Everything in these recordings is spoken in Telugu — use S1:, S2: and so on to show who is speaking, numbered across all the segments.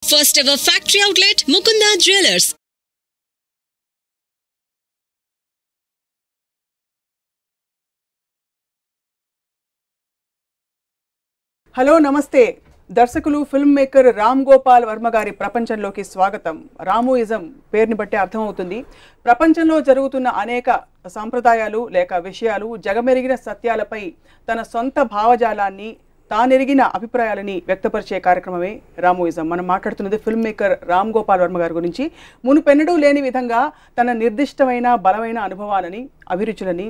S1: First ever factory outlet, Mukunda Jewelers.
S2: Hello నమస్తే దర్శకులు ఫిల్మ్ మేకర్ రామ్ గోపాల్ వర్మ గారి ప్రపంచంలోకి స్వాగతం. రామోయిజం పేరుని బట్టి అర్థమవుతుంది. ప్రపంచంలో జరుగుతున్న అనేక సాంప్రదాయాలు లేక విషయాలు, జగమెరిగిన సత్యాలపై తన సొంత భావజాలాన్ని, తానెరిగిన అభిప్రాయాలని వ్యక్తపరిచే కార్యక్రమమే రామోయిజం. మనం మాట్లాడుతున్నది ఫిల్మ్ మేకర్ రామ్ గోపాల్ వర్మ గారి గురించి. మునుపెన్నడూ లేని విధంగా తన నిర్దిష్టమైన బలమైన అనుభవాలని, అభిరుచులని,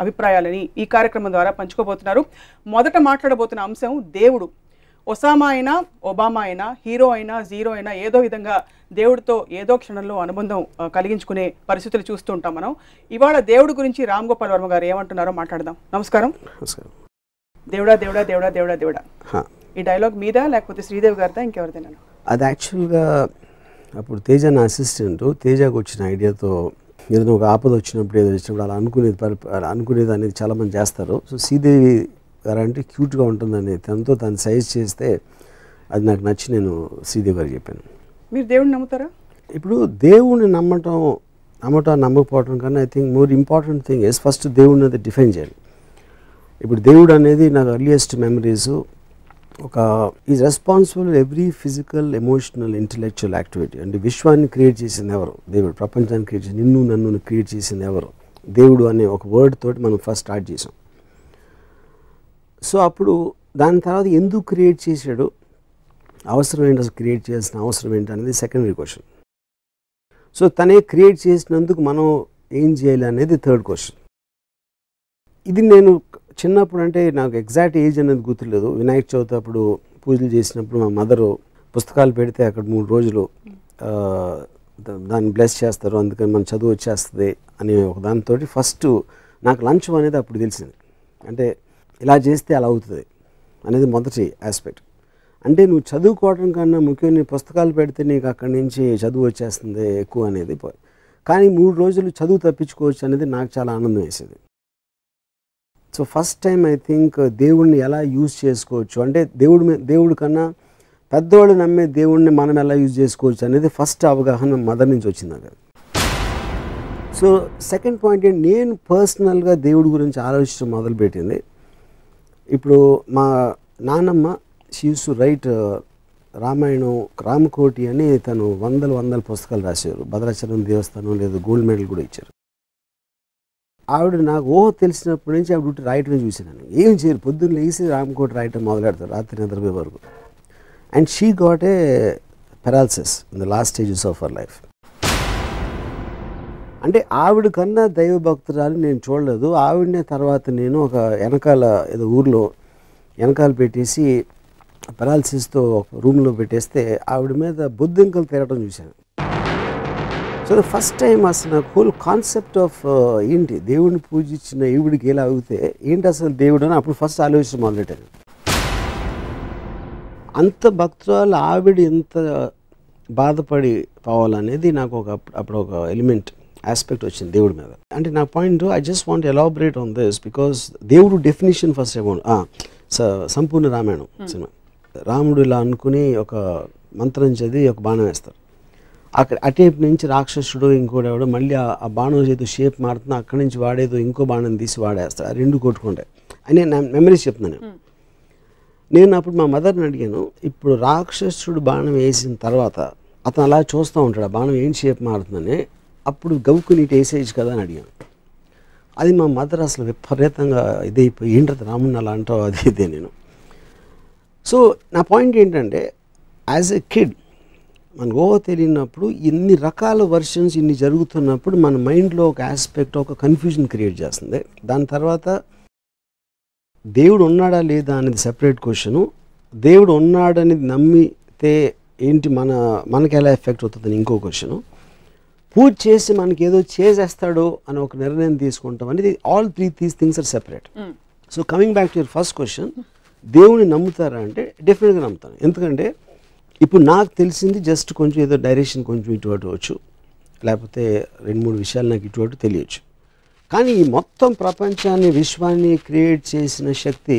S2: అభిప్రాయాలని ఈ కార్యక్రమం ద్వారా పంచుకోబోతున్నారు. మొదట మాట్లాడబోతున్న అంశం దేవుడు. ఒసామా అయినా, ఒబామా అయినా, హీరో అయినా, జీరో అయినా ఏదో విధంగా దేవుడితో ఏదో క్షణంలో అనుబంధం కలిగించుకునే పరిస్థితులు చూస్తూ ఉంటాం మనం. ఇవాళ దేవుడి గురించి రామ్ గోపాల్ వర్మ గారు ఏమంటున్నారో మాట్లాడదాం. నమస్కారం. దేవుడా దేవుడా దేవుడా దేవుడా దేవుడా, ఈ డైలాగ్ మీద లేకపోతే శ్రీదేవి గారిదా ఇంకెవరిదైనా?
S3: అది యాక్చువల్గా అప్పుడు తేజ నా అసిస్టెంట్. తేజకు వచ్చిన ఐడియాతో ఏదైనా ఒక ఆపద వచ్చినప్పుడు ఏదో వచ్చినప్పుడు అలా అనుకునేది అనేది చాలామంది చేస్తారు. సో శ్రీదేవి గారు అంటే క్యూట్గా ఉంటుందని తనతో తను సజెస్ట్ చేస్తే అది నాకు నచ్చి నేను శ్రీదేవి గారికి చెప్పాను.
S2: మీరు దేవుడిని నమ్ముతారా?
S3: ఇప్పుడు దేవుడిని నమ్మకపోవడం కన్నా I think more important thing is first దేవుడిని అది డిఫైన్ చేయాలి. ఇప్పుడు దేవుడు అనేది నాకు ఎర్లియస్ట్ మెమరీస్ ఒక is responsible every physical, emotional, intellectual activity. అంటే విశ్వాన్ని క్రియేట్ చేసింది ఎవరు? దేవుడు. ప్రపంచాన్ని క్రియేట్ చేసి నన్ను క్రియేట్ చేసింది ఎవరు? దేవుడు అనే ఒక వర్డ్ తోటి మనం ఫస్ట్ స్టార్ట్ చేసాం. సో అప్పుడు దాని తర్వాత ఎందుకు క్రియేట్ చేశాడు, అవసరం ఏంటి, అసలు క్రియేట్ చేయాల్సిన అవసరం ఏంటి అనేది సెకండరీ క్వశ్చన్. సో తనే క్రియేట్ చేసినందుకు మనం ఏం చేయాలి అనేది థర్డ్ క్వశ్చన్. ఇది నేను చిన్నప్పుడు, అంటే నాకు ఎగ్జాక్ట్ ఏజ్ అనేది గుర్తులేదు, వినాయక చవితి అప్పుడు పూజలు చేసినప్పుడు మా మదరు పుస్తకాలు పెడితే అక్కడ 3 రోజులు దాన్ని బ్లెస్ చేస్తారు, అందుకని మన చదువు వచ్చేస్తుంది అనే ఒక దానితో ఫస్ట్ నాకు లంచ్ అనేది అప్పుడు తెలిసింది. అంటే ఇలా చేస్తే అలా అవుతుంది అనేది మొదటి ఆస్పెక్ట్. అంటే నువ్వు చదువుకోవడం కన్నా ముఖ్యంగా నీ పుస్తకాలు పెడితే నీకు అక్కడి నుంచి చదువు వచ్చేస్తుంది ఎక్కువ అనేది. కానీ 3 రోజులు చదువు తప్పించుకోవచ్చు అనేది నాకు చాలా ఆనందం వేసేది. So first time I think దేవుడిని ఎలా యూజ్ చేసుకోవచ్చు, అంటే దేవుడి కన్నా పెద్దవాళ్ళు నమ్మే దేవుడిని మనం ఎలా యూజ్ చేసుకోవచ్చు అనేది ఫస్ట్ అవగాహన మదర్ నుంచి వచ్చింది నాకు. సో సెకండ్ పాయింట్ ఏంటి, నేను పర్సనల్గా దేవుడి గురించి ఆలోచించడం మొదలుపెట్టింది. ఇప్పుడు మా నాన్నమ్మ she use to right Ramayanam, Ramakoti అని తను వందల పుస్తకాలు రాశారు. భద్రాచలం దేవస్థానం లేదా గోల్డ్ మెడల్ కూడా ఇచ్చారు. ఆవిడ నాకు తెలిసినప్పటి నుంచి ఆవిడ రాయటం చూసాను. ఏం చేయరు, పొద్దున్న లేసి రామకోటి రాయటం మొదలెడతారు రాత్రి నిద్రపోయే వరకు. And she got a paralysis in the last stages of our life. అంటే ఆవిడ కన్నా దైవభక్తురాలు నేను చూడలేదు. ఆవిడనే తర్వాత నేను ఒక వెనకాల ఏదో ఊర్లో వెనకాల పెట్టేసి పెరాలసిస్తో ఒక రూమ్లో పెట్టేస్తే ఆవిడ మీద బొద్దింకలు తిరగడం చూశాను. సో ఫస్ట్ టైం అసలు నాకు హోల్ కాన్సెప్ట్ ఆఫ్ ఏంటి, దేవుడిని పూజించిన ఈవిడికి ఎలా అవుతే ఏంటి అసలు దేవుడు అని అప్పుడు ఫస్ట్ ఆలోచించడం మొదలెట్టాను. అంత భక్తురాలు ఆవిడ ఎంత బాధపడి పోవాలనేది నాకు అప్పుడు ఒక ఎలిమెంట్ ఆస్పెక్ట్ వచ్చింది దేవుడి మీద. అంటే నా point, I just want elaborate on this because దేవుడు డెఫినేషన్ ఫస్ట్ సంపూర్ణ రామాయణం సినిమా. రాముడు ఇలా అనుకుని ఒక మంత్రం చదివి ఒక బాణం వేస్తారు. అక్కడ అటేపు నుంచి రాక్షసుడు ఇంకోటి ఎవడో మళ్ళీ ఆ బాణం ఏదో షేప్ మారుతున్నా అక్కడి నుంచి వాడేదో ఇంకో బాణం తీసి వాడేస్తాడు. ఆ రెండు కొట్టుకుంటాయి అని నా మెమరీస్ చెప్తున్నాను. నేను అప్పుడు మా మదర్ని అడిగాను, ఇప్పుడు రాక్షసుడు బాణం వేసిన తర్వాత అతను అలా చూస్తూ ఉంటాడు, ఆ బాణం ఏం షేప్ మారుతుందని, అప్పుడు గవ్వుకుని ఇటు వేసేయచ్చు కదా అని అడిగాను. అది మా మదర్ అసలు విపరీతంగా ఇదైపోయి ఏంటది రాముడిని అలా అంటావు అది ఇదే. నేను సో నా పాయింట్ ఏంటంటే, యాజ్ ఎ కిడ్ మనకు తెలియనప్పుడు ఇన్ని రకాల వర్షన్స్ ఇన్ని జరుగుతున్నప్పుడు మన మైండ్లో ఒక ఆస్పెక్ట్, ఒక కన్ఫ్యూజన్ క్రియేట్ చేస్తుంది. దాని తర్వాత దేవుడు ఉన్నాడా లేదా అనేది సెపరేట్ క్వశ్చను. దేవుడు ఉన్నాడనేది నమ్మితే ఏంటి మనకి ఎలా ఎఫెక్ట్ అవుతుందని ఇంకో క్వశ్చను. పూజ చేసి మనకి ఏదో చేసేస్తాడో అని ఒక నిర్ణయం తీసుకుంటాం అనేది. All these things are separate. So coming back to your first question, దేవుడిని నమ్ముతారా అంటే డెఫినెట్గా నమ్ముతాను. ఎందుకంటే ఇప్పుడు నాకు తెలిసింది జస్ట్ కొంచెం ఏదో డైరెక్షన్ కొంచెం ఇటు అటు వచ్చు, లేకపోతే 2-3 విషయాలు నాకు ఇటు అటు తెలియచ్చు. కానీ ఈ మొత్తం ప్రపంచాన్ని, విశ్వాన్ని క్రియేట్ చేసిన శక్తి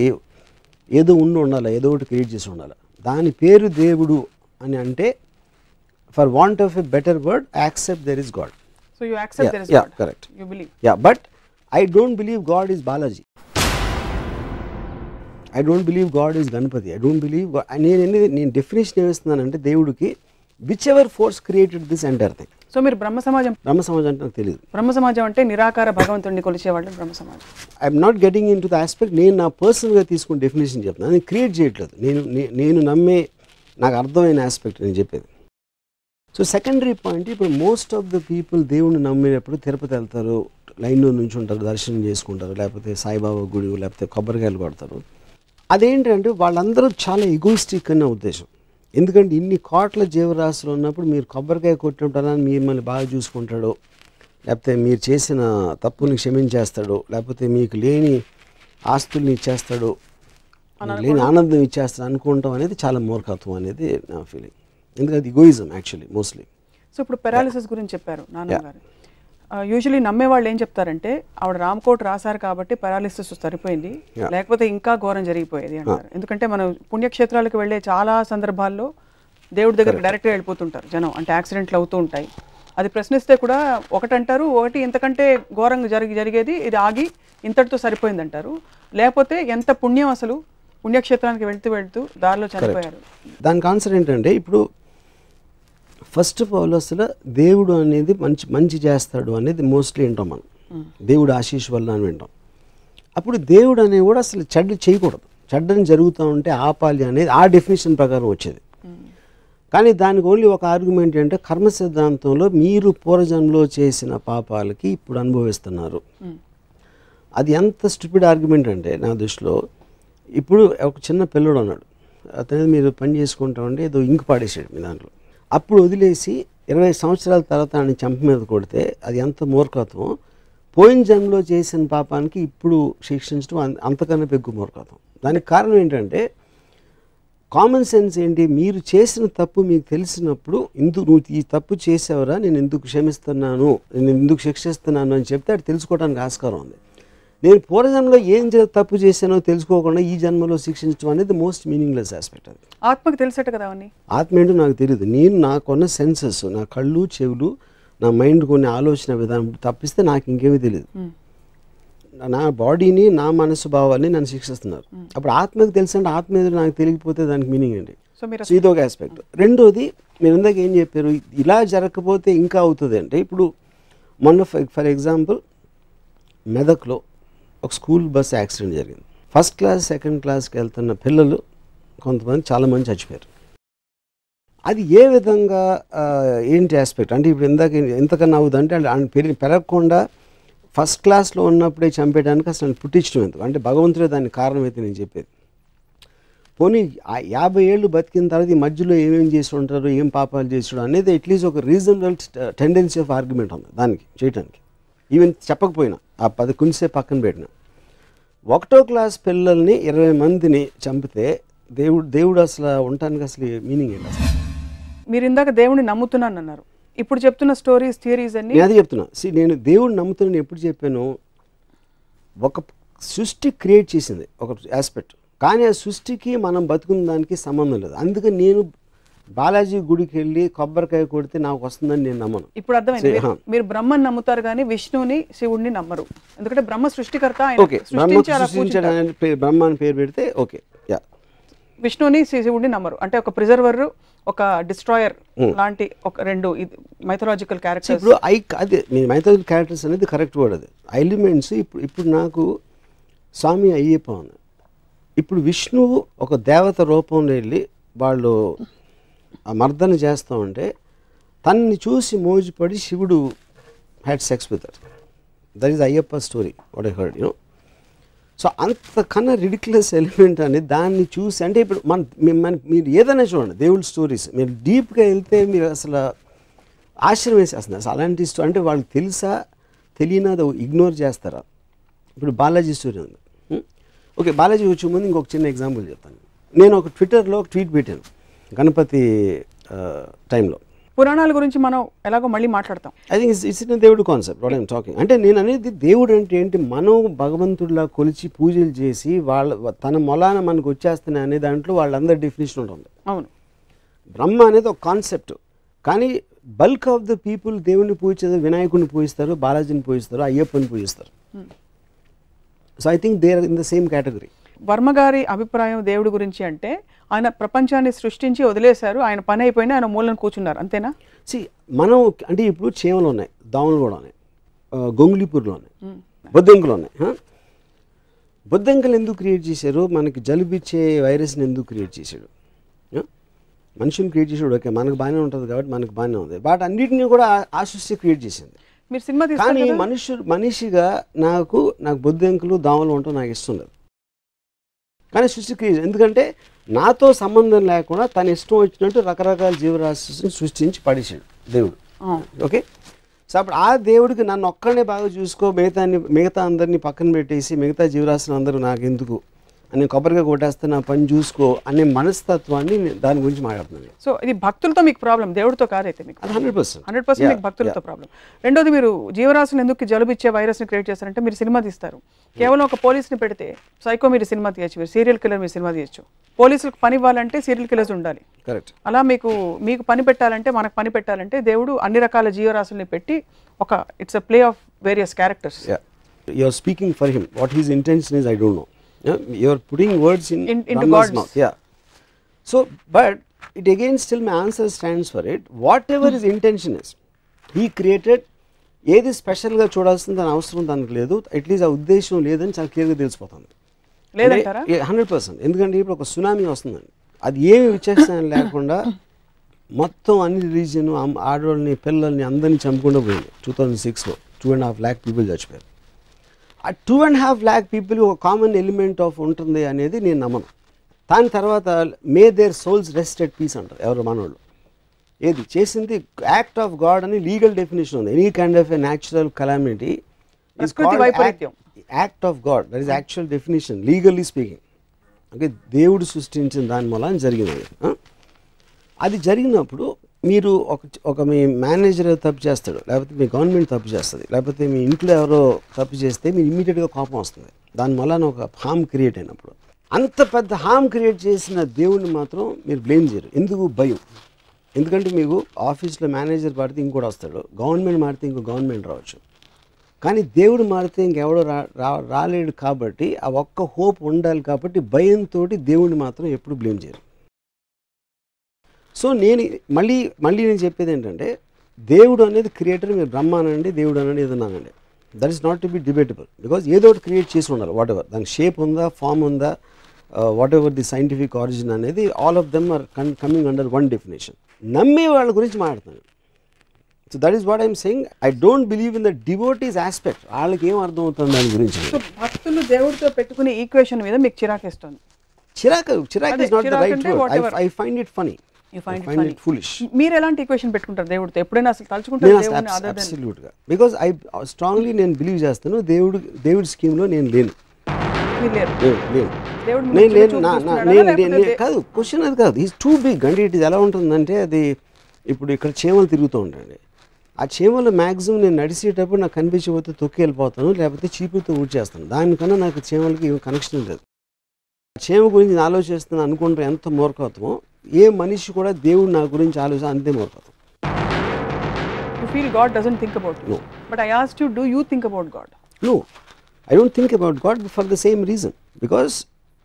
S3: ఏదో ఉండాలి, ఏదో ఒకటి క్రియేట్ చేసి ఉండాలి. దాని పేరు దేవుడు అని అంటే for want of a better word accept there is God.
S2: So you accept there is God.
S3: Correct.
S2: You believe.
S3: But I don't believe God is Balaji. I don't believe God is Ganapati. I don't believe నేను డెఫినేషన్ ఏమిస్తున్నానంటే దేవుడికి whichever force created this entire thing.
S2: So మీరు బ్రహ్మ సమాజం
S3: అంటే నాకు తెలియదు.
S2: బ్రహ్మ సమాజం అంటే నిరాకార భగవంతుడిని కొలిచేవాళ్ళు బ్రహ్మ సమాజం.
S3: I'm not getting in to the aspect. నేను నా పర్సనల్గా తీసుకుని డెఫినేషన్ చెప్తున్నాను, నేను క్రియేట్ చేయట్లేదు. నేను నమ్మే నాకు అర్థమైన ఆస్పెక్ట్ నేను చెప్పేది. సో సెకండరీ పాయింట్, ఇప్పుడు మోస్ట్ ఆఫ్ ద పీపుల్ దేవుణ్ణి నమ్మేటప్పుడు తిరుపతి వెళ్తారు, లైన్లో నుంచి ఉంటారు, దర్శనం చేసుకుంటారు, లేకపోతే సాయిబాబా గుడి, లేకపోతే కొబ్బరికాయలు కొడతారు. అదేంటంటే వాళ్ళందరూ చాలా ఎగోయిస్టిక్ అనే ఉద్దేశం. ఎందుకంటే ఇన్ని కోట్ల జీవరాశులు ఉన్నప్పుడు మీరు కొబ్బరికాయ కొట్టుంటారని మిమ్మల్ని బాగా చూసుకుంటాడు, లేకపోతే మీరు చేసిన తప్పుని క్షమించేస్తాడు, లేకపోతే మీకు లేని ఆస్తుల్ని ఇచ్చేస్తాడు, లేని ఆనందం ఇచ్చేస్తాడు అనుకుంటాం అనేది చాలా మూర్ఖత్వం అనేది నా ఫీలింగ్. ఎందుకంటే ఇగోయిజం యాక్చువల్లీ మోస్ట్లీ.
S2: సో ఇప్పుడు పెరాలిసిస్ గురించి చెప్పారు నాన్నగారు. యూజువలీ నమ్మే వాళ్ళు ఏం చెప్తారంటే ఆవిడ రామ్కోట్ రాశారు కాబట్టి పెరాలిసిస్ సరిపోయింది, లేకపోతే ఇంకా ఘోరం జరిగిపోయేది అంటారు. ఎందుకంటే మనం పుణ్యక్షేత్రాలకు వెళ్ళే చాలా సందర్భాల్లో దేవుడి దగ్గరికి డైరెక్ట్గా వెళ్ళిపోతుంటారు జనం, అంటే యాక్సిడెంట్లు అవుతూ ఉంటాయి. అది ప్రశ్నిస్తే కూడా ఒకటంటారు, ఒకటి ఇంతకంటే ఘోరంగా జరిగేది, ఇది ఆగి ఇంతటితో సరిపోయింది అంటారు. లేకపోతే ఎంత పుణ్యం అసలు, పుణ్యక్షేత్రానికి వెళ్తూ దారిలో చనిపోయారు.
S3: దానికి ఆన్సర్ ఏంటంటే, ఇప్పుడు ఫస్ట్ ఆఫ్ ఆల్ అసలు దేవుడు అనేది మంచి చేస్తాడు అనేది మోస్ట్లీ వింటాం మనం, దేవుడు ఆశీష్ వల్ల అని వింటాం. అప్పుడు దేవుడు అనేది కూడా అసలు చెడ్డ చేయకూడదు, చెడ్డని జరుగుతూ ఉంటే ఆపాలి అనేది ఆ డెఫినేషన్ ప్రకారం వచ్చేది. కానీ దానికి ఓన్లీ ఒక ఆర్గ్యుమెంట్ ఏంటంటే కర్మ సిద్ధాంతంలో మీరు పూర్వజన్మలో చేసిన పాపాలకి ఇప్పుడు అనుభవిస్తున్నారు. అది ఎంత స్టూపిడ్ ఆర్గ్యుమెంట్ అంటే నా దృష్టిలో, ఇప్పుడు ఒక చిన్న పిల్లడు అన్నాడు, అతను మీరు పని చేసుకుంటామంటే ఏదో ఇంకు పాడేసాడు మీ దాంట్లో, అప్పుడు వదిలేసి 20 సంవత్సరాల తర్వాత ఆయన చెంప మీద కొడితే అది ఎంత మూర్ఖత్వం. పోయిన జన్మలో చేసిన పాపానికి ఇప్పుడు శిక్షించడం అంతకన్నా పెగ్గు మూర్ఖత్వం. దానికి కారణం ఏంటంటే కామన్ సెన్స్ ఏంటి, మీరు చేసిన తప్పు మీకు తెలిసినప్పుడు నువ్వు ఈ తప్పు చేసావురా, నేను ఎందుకు క్షమిస్తున్నాను, నేను ఎందుకు శిక్షిస్తున్నాను అని చెప్తే అది తెలుసుకోవడానికి ఆస్కారం ఉంది. నేను పూర్వజన్మలో ఏం తప్పు చేశానో తెలుసుకోకుండా ఈ జన్మలో శిక్షించడం అనేది మోస్ట్ మీనింగ్లెస్ ఆస్పెక్ట్. అది
S2: ఆత్మకి తెలిసేట కదా అవన్నీ.
S3: ఆత్మ ఏంటో నాకు తెలియదు. నేను నాకున్న సెన్సెస్, నా కళ్ళు చెవులు, నా మైండ్ కొన్ని ఆలోచన విధానం తప్పిస్తే నాకు ఇంకేమీ తెలియదు. నా బాడీని, నా మనసు భావాన్ని నన్ను శిక్షిస్తున్నారు. అప్పుడు ఆత్మకి తెలుసు అంటే ఆత్మ ఏదో నాకు తెలియకపోతే దానికి మీనింగ్ ఏంటి? సో ఇదొక ఆస్పెక్ట్. రెండోది, మీరు ఇందాక ఏం చెప్పారు, ఇలా జరగకపోతే ఇంకా అవుతుంది అంటే, ఇప్పుడు మొన్న ఫర్ ఎగ్జాంపుల్ మెదక్లో ఒక స్కూల్ బస్ యాక్సిడెంట్ జరిగింది. ఫస్ట్ క్లాస్ సెకండ్ క్లాస్కి వెళ్తున్న పిల్లలు కొంతమంది చాలామంది చచ్చిపోయారు. అది ఏ విధంగా ఏంటి ఆస్పెక్ట్ అంటే, ఇప్పుడు ఎంతకన్నా అవుతుందంటే పెరగకుండా ఫస్ట్ క్లాస్లో ఉన్నప్పుడే చంపేయడానికి అసలు పుట్టించడం ఎందుకు అంటే భగవంతుడే దానికి కారణం అయితే నేను చెప్పేది. పోనీ 50 ఏళ్ళు బతికిన తర్వాత ఈ మధ్యలో ఏమేమి చేసి ఉంటారు, ఏం పాపాలు చేసాడు అనేది అట్లీస్ట్ ఒక రీజనబుల్ టెండెన్సీ ఆఫ్ ఆర్గ్యుమెంట్ ఉంది దానికి చేయడానికి. ఈవెన్ చెప్పకపోయినా ఆ 10 కొంచెంసేపు పక్కన పెట్టిన 1వ క్లాస్ పిల్లల్ని 20 మందిని చంపితే దేవుడు అసలు ఉండటానికి అసలు మీనింగ్ ఏంటి? అసలు
S2: మీరు ఇందాక దేవుడిని నమ్ముతున్నాను అన్నారు, ఇప్పుడు చెప్తున్న స్టోరీస్ థియరీస్ అన్ని
S3: నేను అదే చెప్తున్నా. నేను దేవుడిని నమ్ముతున్నాను ఎప్పుడు చెప్పాను, ఒక సృష్టి క్రియేట్ చేసింది ఒక ఆస్పెక్ట్, కానీ ఆ సృష్టికి మనం బతుకున్న దానికి సంబంధం లేదు. అందుకని నేను బాలాజీ గుడికి వెళ్ళి కొబ్బరికాయ కొడితే నాకు వస్తుందని నేను నమ్మను.
S2: ఇప్పుడు అర్థమైంది, మీరు బ్రహ్మని నమ్ముతారు కానీ విష్ణువుని శివుడిని నమ్మరు. ఎందుకంటే బ్రహ్మ సృష్టికర్త,
S3: బ్రహ్మ అని పేరు పెడితే ఓకే.
S2: విష్ణువుని శివుడిని నమ్మరు. అంటే ఒక ప్రిజర్వర్, ఒక డిస్ట్రాయర్ లాంటి ఒక రెండు మైథలాజికల్ క్యారెక్టర్స్.
S3: ఇప్పుడు అదే మైథలాజికల్ క్యారెక్టర్స్ అనేది కరెక్ట్ వర్డ్. అది ఎలిమెంట్స్. ఇప్పుడు నాకు స్వామి అయ్యప్ప ఉంది. ఇప్పుడు విష్ణువు ఒక దేవత రూపంలో వెళ్ళి వాళ్ళు ఆ మర్దన చేస్తూ ఉంటే తనని చూసి మోజుపడి శివుడు had sex with that. That is Ayyappa story what I heard, you know. So అంతకన్నా రిడిక్యులస్ ఎలిమెంట్ అని దాన్ని చూసి అంటే ఇప్పుడు మీరు ఏదైనా చూడండి దేవుళ్ళ స్టోరీస్, మీరు డీప్గా వెళ్తే మీరు అసలు ఆశ్చర్యం వేసేస్తుంది. అసలు అలాంటి అంటే వాళ్ళకి తెలుసా తెలియనా అది ఇగ్నోర్ చేస్తారా? ఇప్పుడు బాలాజీ స్టోరీ ఉంది. ఓకే, బాలాజీ వచ్చే ముందు ఇంకొక చిన్న ఎగ్జాంపుల్ చెప్తాను. నేను ఒక ట్విట్టర్లో ఒక ట్వీట్ పెట్టాను గణపతి టైంలో.
S2: పురాణాల గురించి మనం ఎలాగో మళ్ళీ మాట్లాడతాం.
S3: ఐ థింక్ ఇట్స్ ఇన్ దేవుడు కాన్సెప్ట్ వాట్ ఐఎమ్ టాకింగ్. అంటే నేను అనేది దేవుడు అంటే ఏంటి, మనం భగవంతుడిలా కొలిచి పూజలు చేసి తన మొలాన మనకు వచ్చేస్తున్నాయి అనే దాంట్లో వాళ్ళందరి డెఫినేషన్ ఉంటుంది.
S2: అవును.
S3: బ్రహ్మ అనేది ఒక కాన్సెప్ట్, కానీ బల్క్ ఆఫ్ ద పీపుల్ దేవుడిని పూజించేది వినాయకుడిని పూజిస్తారు, బాలాజీని పూజిస్తారు, అయ్యప్పని పూజిస్తారు. So I think they are in the same category.
S2: Varma గారి అభిప్రాయం దేవుడి గురించి అంటే ఆయన ప్రపంచాన్ని సృష్టించి వదిలేశారు, ఆయన పని అయిపోయినా ఆయన మూలను కూర్చున్నారు, అంతేనా?
S3: మనం అంటే ఇప్పుడు చేమలు ఉన్నాయి, దోమలు కూడా ఉన్నాయి, గొంగుళిపూర్లో ఉన్నాయి, బొద్దింకలు ఉన్నాయి. బొద్దింకలు ఎందుకు క్రియేట్ చేశారు? మనకి జలుబిచ్చే వైరస్ని ఎందుకు క్రియేట్ చేశాడు? మనుషుని క్రియేట్ చేసాడు, ఓకే మనకు బాగానే ఉంటుంది కాబట్టి మనకు బాగానే ఉంది, బట్ అన్నిటినీ కూడా ఆ సృష్టి క్రియేట్ చేసింది.
S2: మీరు సినిమా
S3: కానీ మనిషిగా నాకు బొద్దింకలు దోమలు ఉండటం నాకు ఇష్టం లేదు, కానీ సృష్టి క్రియేట్, ఎందుకంటే నాతో సంబంధం లేకుండా తన ఇష్టం వచ్చినట్టు రకరకాల జీవరాశిని సృష్టించి పడేసాడు దేవుడు. ఓకే, సో అప్పుడు ఆ దేవుడికి నన్ను ఒక్కడనే బాగా చూసుకో, మిగతా అందరినీ పక్కన పెట్టేసి మిగతా జీవరాశులు అందరూ నాకు ఎందుకు అని కొబ్బరిగా కొట్టేస్తే నా పని చూసుకో అనే మనస్తత్వాన్ని దాని గురించి మాట్లాడుతున్నాను.
S2: సో ఇది భక్తులతో మీకు ప్రాబ్లం, దేవుడితో కాదైతే మీకు 100% మీకు భక్తులతో ప్రాబ్లం. రెండోది, మీరు జీవరాశులు ఎందుకు జలుబు ఇచ్చే వైరస్ని క్రియేట్ చేస్తారంటే మీరు సినిమా తీస్తారు, కేవలం ఒక పోలీస్ని పెడితే సైకో మీరు సినిమా తీయచ్చు, మీరు సీరియల్ కిల్లర్ మీరు సినిమా తీయచ్చు. పోలీసులకు పని ఇవ్వాలంటే సీరియల్ కిల్లర్స్ ఉండాలి.
S3: కరెక్ట్.
S2: అలా మీకు పని పెట్టాలంటే, మనకు పని పెట్టాలంటే దేవుడు అన్ని రకాల జీవరాశుల్ని పెట్టి ఒక it's a play of various characters.
S3: You are speaking for him, what his intention is I don't know. You are putting words into God's mouth. Yeah. So, but it again still my answer stands for it. Whatever his intention is, he created. ఏది స్పెషల్గా చూడాల్సింది దాని అవసరం దానికి లేదు, అట్లీస్ట్ ఆ ఉద్దేశం లేదని చాలా క్లియర్గా తెలిసిపోతుంది.
S2: లేదంటారా?
S3: 100%. ఎందుకంటే ఇప్పుడు ఒక సునామీ వస్తుందండి, అది ఏమి విచక్షణ లేకుండా మొత్తం అన్ని రిలీజియన్, ఆడవాళ్ళని పిల్లల్ని అందరినీ చంపుకుండా పోయింది. 2006లో 2.5 lakh పీపుల్ చచ్చిపోయారు. ఆ 2.5 lakh పీపుల్ ఒక కామన్ ఎలిమెంట్ ఆఫ్ ఉంటుంది అనేది నేను నమ్మను. దాని తర్వాత may their souls rest at peace అంటారు ఎవరు మనోళ్ళు. ఏది చేసింది యాక్ట్ ఆఫ్ గాడ్ అని లీగల్ డెఫినేషన్ ఉంది. Any kind of a natural calamity is called act of God. That is actual definition legally speaking. Okay, దేవుడు సృష్టించిన దాని మూలాన జరిగింది. అది జరిగినప్పుడు మీరు ఒక మీ మేనేజర్ తప్పు చేస్తాడు, లేకపోతే మీ గవర్నమెంట్ తప్పు చేస్తుంది, లేకపోతే మీ ఇంట్లో ఎవరో తప్పు చేస్తే మీరు ఇమ్మీడియట్గా కోపం వస్తుంది. దానివల్ల ఒక హామ్ క్రియేట్ అయినప్పుడు, అంత పెద్ద హామ్ క్రియేట్ చేసిన దేవుడిని మాత్రం మీరు బ్లేమ్ చేయరు. ఎందుకు? భయం. ఎందుకంటే మీకు ఆఫీస్లో మేనేజర్ మారితే ఇంకోటి వస్తాడు, గవర్నమెంట్ మారితే ఇంకో గవర్నమెంట్ రావచ్చు, కానీ దేవుడు మారితే ఇంకెవడో రాలేడు. కాబట్టి ఆ ఒక్క హోప్ ఉండాలి, కాబట్టి భయంతో దేవుడిని మాత్రం ఎప్పుడు బ్లేమ్ చేయరు. సో నేను మళ్ళీ నేను చెప్పేది ఏంటంటే, దేవుడు అనేది క్రియేటర్, మీరు బ్రహ్మ అనండి, దేవుడు అనండి, ఏదన్నానండి, that is not to be debatable. Because ఏదో ఒకటి క్రియేట్ చేసి ఉండాలి, వాట్ ఎవర్ దానికి షేప్ ఉందా, ఫామ్ ఉందా, whatever the scientific origin అనేది, all of them are coming under one definition. నమ్మే వాళ్ళ గురించి మాట్లాడుతున్నాను. So that is what I'm saying. I don't believe in the devotees aspect. వాళ్ళకి ఏం అర్థం అవుతుంది దాని గురించి.
S2: సో భక్తులు దేవుడితో పెట్టుకునే ఈక్వేషన్ మీద మీకు చిరాకేస్తుంది?
S3: చిరాకు is not the right word. I find it funny.
S2: మీరు ఎలాంటి ఈక్వేషన్ పెట్టుకుంటారు దేవుడితో? ఎప్పుడైనా అసలు తలుచుకుంటారు దేవుడిని?
S3: అబ్సల్యూట్గా, బికాజ్ ఐ స్ట్రాంగ్లీ నేను బిలీవ్ చేస్తాను దేవుడి స్కీమ్లో నేను లేను. కాదు, క్వశ్చన్ అది కాదు. Is too big. అంటే ఇట్ ఎలా ఉంటుందంటే, అది ఇప్పుడు ఇక్కడ చీమలు తిరుగుతూ ఉంటాయండి, ఆ చీమలు మ్యాక్సిమం నేను నడిచేటప్పుడు నాకు కనిపించకపోతే తొక్కి వెళ్ళిపోతాను, లేకపోతే చీపుతో ఊడ్చేస్తాను. దానికన్నా నాకు చీమలకి ఏం కనెక్షన్ లేదు. చీమ గురించి ఆలోచిస్తాను అనుకుంటే ఎంత మూర్ఖత్వమో, ఏ మనిషి కూడా దేవుడు నా గురించి ఆలోచన అంతే మూర్ఖత్వం.
S2: You feel God doesn't think about you. No. But I asked you, do you think about God?
S3: No, I don't think about God for the same reason. Because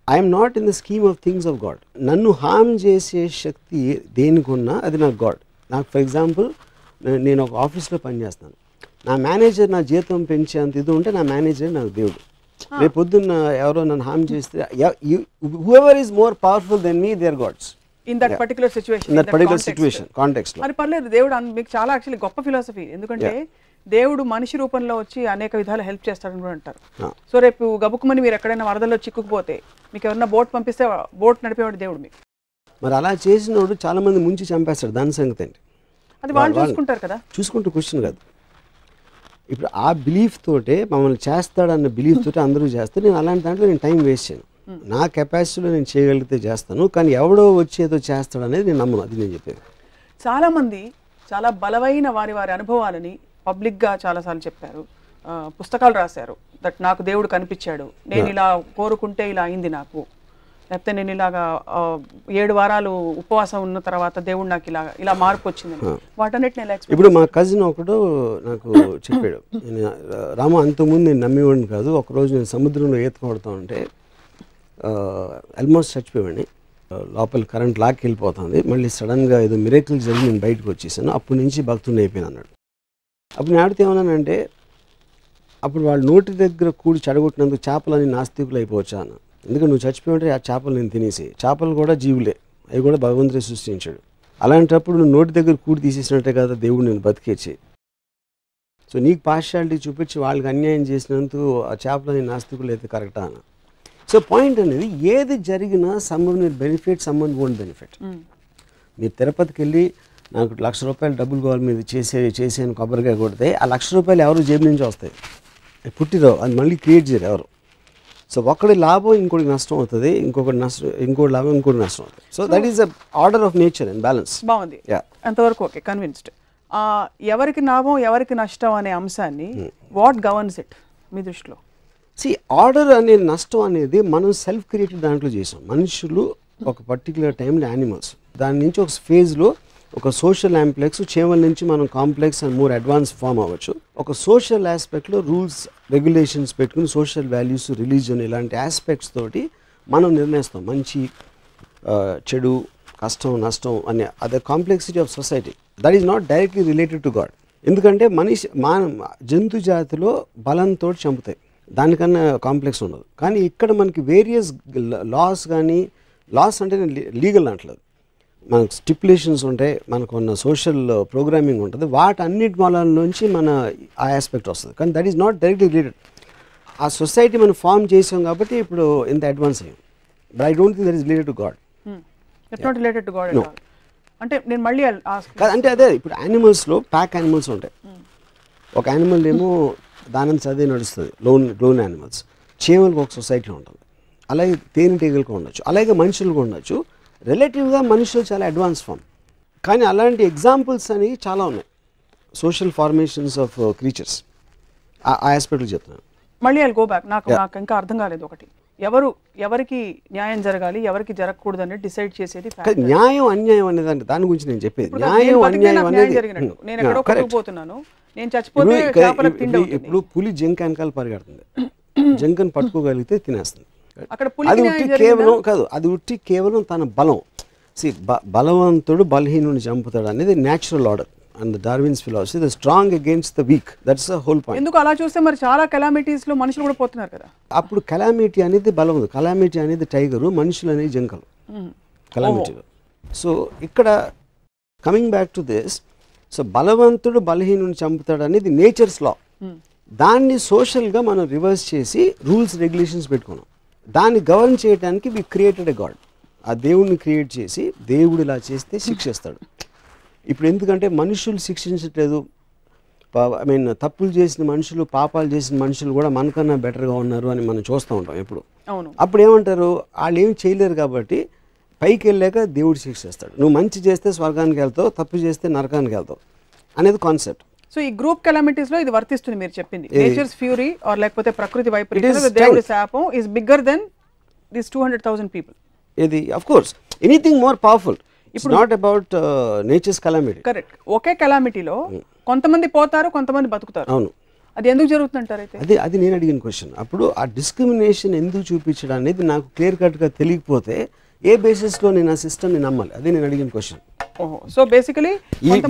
S3: I am not in the scheme of things of God. నన్ను హామ్ చేసే శక్తి దేనికున్నా అది నాకు గాడ్. నాకు ఫర్ ఎగ్జాంపుల్, నేను ఒక ఆఫీస్లో పనిచేస్తాను, నా మేనేజర్ నా జీతం పెంచేంత ఇది ఉంటే నా మేనేజర్ నాకు దేవుడు. రేపు పొద్దున్న ఎవరో నన్ను హామ్ చేస్తే, whoever is more powerful than me, they are gods.
S2: In that particular situation,
S3: in that particular situation, context lo.
S2: మరి పర్లేదు, దేవుడు మీకు చాలా యాక్చువల్లీ గొప్ప ఫిలాసఫీ. ఎందుకంటే దేవుడు మనిషి రూపంలో వచ్చి అనేక విధాలు హెల్ప్ చేస్తాడని కూడా అంటారు. సో రేపు గబుక్కుమని మీరు ఎక్కడైనా వరదల్లో చిక్కుకుపోతే మీకు ఎవరైనా బోట్ పంపిస్తే బోట్ నడిపేవాడు దేవుడు మీకు.
S3: మరి అలా చేసినోడు చాలా మంది ముంచి చంపేస్తాడు, దాని సంగతి ఏంటి?
S2: అది వాళ్ళు చూసుకుంటారు కదా.
S3: చూసుకుంటూ క్వశ్చన్ కాదు. ఇప్పుడు ఆ బిలీఫ్ తోటే మమ్మల్ని చేస్తాడన్న బిలీఫ్ తోటే అందరూ చేస్తారు. నేను అలాంటి దాంట్లో నేను టైం వేస్ట్ చేయను. నా కెపాసిటీలో నేను చేయగలిగితే చేస్తాను, కానీ ఎవడో వచ్చేదో చేస్తాడు అనేది నేను నమ్మను. అది నేను చెప్పేది.
S2: చాలామంది చాలా బలమైన వారి అనుభవాలని పబ్లిక్గా చాలాసార్లు చెప్పారు, పుస్తకాలు రాశారు. దట్ నాకు దేవుడు కనిపించాడు, నేను ఇలా కోరుకుంటే ఇలా అయింది నాకు, లేకపోతే నేను ఇలాగా 7 వారాలు ఉపవాసం ఉన్న తర్వాత దేవుడు నాకు ఇలా మార్పు వచ్చింది, వాటన్నిటిని ఎలా ఎక్స్ప్లెయిన్?
S3: ఇప్పుడు మా కజిన్ ఒకడు నాకు చెప్పాడు, నేను రామ అంతకుముందు నేను నమ్మేవాడిని కాదు, ఒకరోజు నేను సముద్రంలో ఈత కొడతా ఉంటే ఆల్మోస్ట్ చచ్చిపోయాడిని, లోపల కరెంట్ లాక్కి వెళ్ళిపోతుంది, మళ్ళీ సడన్గా ఏదో మిరేకిల్ జరిగి నేను బయటకు వచ్చేసాను, అప్పటి నుంచి భక్తుని అయిపోయాను అన్నాడు. అప్పుడు నేను ఆడితే ఏమన్నానంటే, అప్పుడు వాళ్ళు నోటి దగ్గర కూడి చెడగొట్టినందుకు చేపలని నాస్తికులు అయిపోవచ్చా అన్న. ఎందుకంటే నువ్వు చచ్చిపోయింటే ఆ చేపలు నేను తినేసి, చేపలు కూడా జీవులే, అవి కూడా భగవంతుడే సృష్టించాడు. అలాంటప్పుడు నువ్వు నోటి దగ్గర కూడి తీసేసినట్టే కదా దేవుడు నేను బతికేచ్చి. సో నీకు పార్షియాలిటీ చూపించి వాళ్ళకి అన్యాయం చేసినందుకు ఆ చేపలని నాస్తికులు అయితే కరెక్టా అన్న. సో పాయింట్ అనేది ఏది జరిగినా సమ్మన్ మీరు బెనిఫిట్, సమ్మన్ వోంట్ బెనిఫిట్. మీరు తిరుపతికి వెళ్ళి నాకు ₹1,00,000 డబ్బులు కావాలి మీరు చేసేని కొబ్బరికాయ కొడితే ఆ ₹1,00,000 ఎవరు జేబు నుంచి వస్తాయి, పుట్టిరావు, అది మళ్ళీ క్రియేట్ చేయరు ఎవరు. సో ఒకటి లాభం ఇంకోటి నష్టం అవుతుంది, ఇంకోటి లాభం ఇంకోటి నష్టం అవుతుంది. So that is the order of nature and balance.
S2: బాగుంది, అంతవరకు ఓకే, కన్విన్స్డ్. ఎవరికి లాభం ఎవరికి నష్టం అనే అంశాన్ని వాట్ గవర్న్స్ ఇట్ మీ దృష్టిలో?
S3: ఆర్డర్ అనే నష్టం అనేది మనం సెల్ఫ్ క్రియేటెడ్ దాంట్లో చేసాం. మనుషులు ఒక పర్టికులర్ టైంలో యానిమల్స్, దాని నుంచి ఒక ఫేజ్లో ఒక సోషల్ యాంప్లెక్స్, చేమల నుంచి మనం complex and more advance form అవ్వచ్చు. ఒక సోషల్ ఆస్పెక్ట్లో రూల్స్ రెగ్యులేషన్స్ పెట్టుకుని సోషల్ వాల్యూస్, రిలీజన్ ఇలాంటి ఆస్పెక్ట్స్ తోటి మనం నిర్ణయిస్తాం మంచి చెడు, కష్టం నష్టం అనే అదే complexity of society. That is not directly related to God. ఎందుకంటే జంతు జాతిలో బలంతో చంపుతాయి, దానికన్నా కాంప్లెక్స్ ఉండదు. కానీ ఇక్కడ మనకి వేరియస్ లాస్, కానీ లాస్ అంటే లీగల్ అంటలేదు, మనకు స్టిపులేషన్స్ ఉంటాయి, మనకు ఉన్న సోషల్ ప్రోగ్రామింగ్ ఉంటుంది, వాటన్నిటి మూలాల్లోంచి మన ఆ ఆస్పెక్ట్ వస్తుంది. కానీ that is not directly related. ఆ సొసైటీ మనం ఫామ్ చేసాం కాబట్టి ఇప్పుడు ఇంత అడ్వాన్స్ అయ్యాం. But I don't think that is related to God.
S2: It's not related to God. అంటే నేను మళ్ళీ
S3: అంటే అదే ఇప్పుడు యానిమల్స్లో ప్యాక్ యానిమల్స్ ఉంటాయి. ఒక యానిమల్ ఏమో దానంత అదే నడుస్తుంది, లోన్ యానిమల్స్. చీమలకు ఒక సొసైటీ ఉంటుంది, అలాగే తేనెటీగలకు ఉండొచ్చు, అలాగే మనుషులకు ఉండొచ్చు. రిలేటివ్గా మనుషులు చాలా అడ్వాన్స్ ఫామ్. కానీ అలాంటి ఎగ్జాంపుల్స్ అనేవి చాలా ఉన్నాయి, సోషల్ ఫార్మేషన్స్ ఆఫ్ క్రీచర్స్. ఆ ఆస్పెక్ట్లు చెప్తున్నాను.
S2: మళ్ళీ ఐ గో బ్యాక్. నాకు ఇంకా అర్థం కాలేదు ఒకటి, ఎవరికి న్యాయం జరగాలి ఎవరికి జరగకూడదు అనేది డిసైడ్ చేసేది
S3: న్యాయం అన్యాయం అనేది దాని గురించి నేను చెప్పేది. న్యాయం అన్యాయం అనేది
S2: నేను ఎక్కడో కొట్టుకుపోతున్నాను, నేను చచ్చిపోతే చేపలకు తిండి అవుతుంది.
S3: ఇప్పుడు పులి జింక వెనకాల పరిగెడుతుంది, జింకను పట్టుకోగలిగితే తినేస్తుంది.
S2: అది
S3: ఉట్టి కేవలం కాదు, అది ఉట్టి కేవలం తన బలం. బలవంతుడు బలహీనుని చంపుతాడు అనేది natural order and Darwin's philosophy. The strong against the week, that's the whole point.
S2: ఎందుకు అలా చూస్తే మరి చాలా కెలామిటీస్ లో మనుషులు కూడా పోతున్నారు కదా.
S3: అప్పుడు కెలామిటీ అనేది బలం ఉంది, కెలామిటీ అనేది టైగరు, మనుషులు అనేది జింకలు కెలామిటీలో. సో ఇక్కడ coming back to this, so బలవంతుడు బలహీనుని చంపుతాడు అనేది నేచర్స్ లా. దాన్ని సోషల్గా మనం రివర్స్ చేసి రూల్స్ రెగ్యులేషన్స్ పెట్టుకున్నాం. దాన్ని గవర్న్ చేయడానికి వి క్రియేటెడ్ ఎ గాడ్. ఆ దేవుడిని క్రియేట్ చేసి దేవుడు ఇలా చేస్తే శిక్షిస్తాడు. ఇప్పుడు ఎందుకంటే మనుషులు శిక్షించట్లేదు, ఐ మీన్ తప్పులు చేసిన మనుషులు, పాపాలు చేసిన మనుషులు కూడా మనకన్నా బెటర్గా ఉన్నారు అని మనం చూస్తూ ఉంటాం ఎప్పుడు. అప్పుడు ఏమంటారు, వాళ్ళు ఏం చేయలేరు కాబట్టి పైకి వెళ్ళాక దేవుడు శిక్షిస్తాడు. నువ్వు మంచి చేస్తే స్వర్గానికి వెళ్తావు, తప్పు చేస్తే నరకానికి వెళ్తావు అనేది కాన్సెప్ట్.
S2: సో ఈ గ్రూప్ కెలామిటీస్ లో ఇది వర్తిస్తుంది మీరు చెప్పింది. నేచర్స్ ఫ్యూరీ ఆర్ లేకపోతే ప్రకృతి వైపరీత్యం, దేవుడి శాపం is bigger than this 200,000 people.
S3: ఇది of course anything more powerful. It's not about nature's calamity.
S2: Correct. ఒకే కెలామిటీలో కొంతమంది పోతారు, కొంతమంది బతుకుతారు.
S3: అవును.
S2: అది ఎందుకు జరుగుతుందంటారు? అయితే
S3: అది నేను అడిగిన క్వశ్చన్. అప్పుడు ఆ డిస్క్రిమినేషన్ ఎందుకు చూపించడం అనేది నాకు క్లియర్ కట్గా తెలియకపోతే ఏ బేసిస్లో నేను ఆ సిస్టమ్ని నమ్మాలి? అదే నేను అడిగిన క్వశ్చన్.
S2: సో బేసికలీ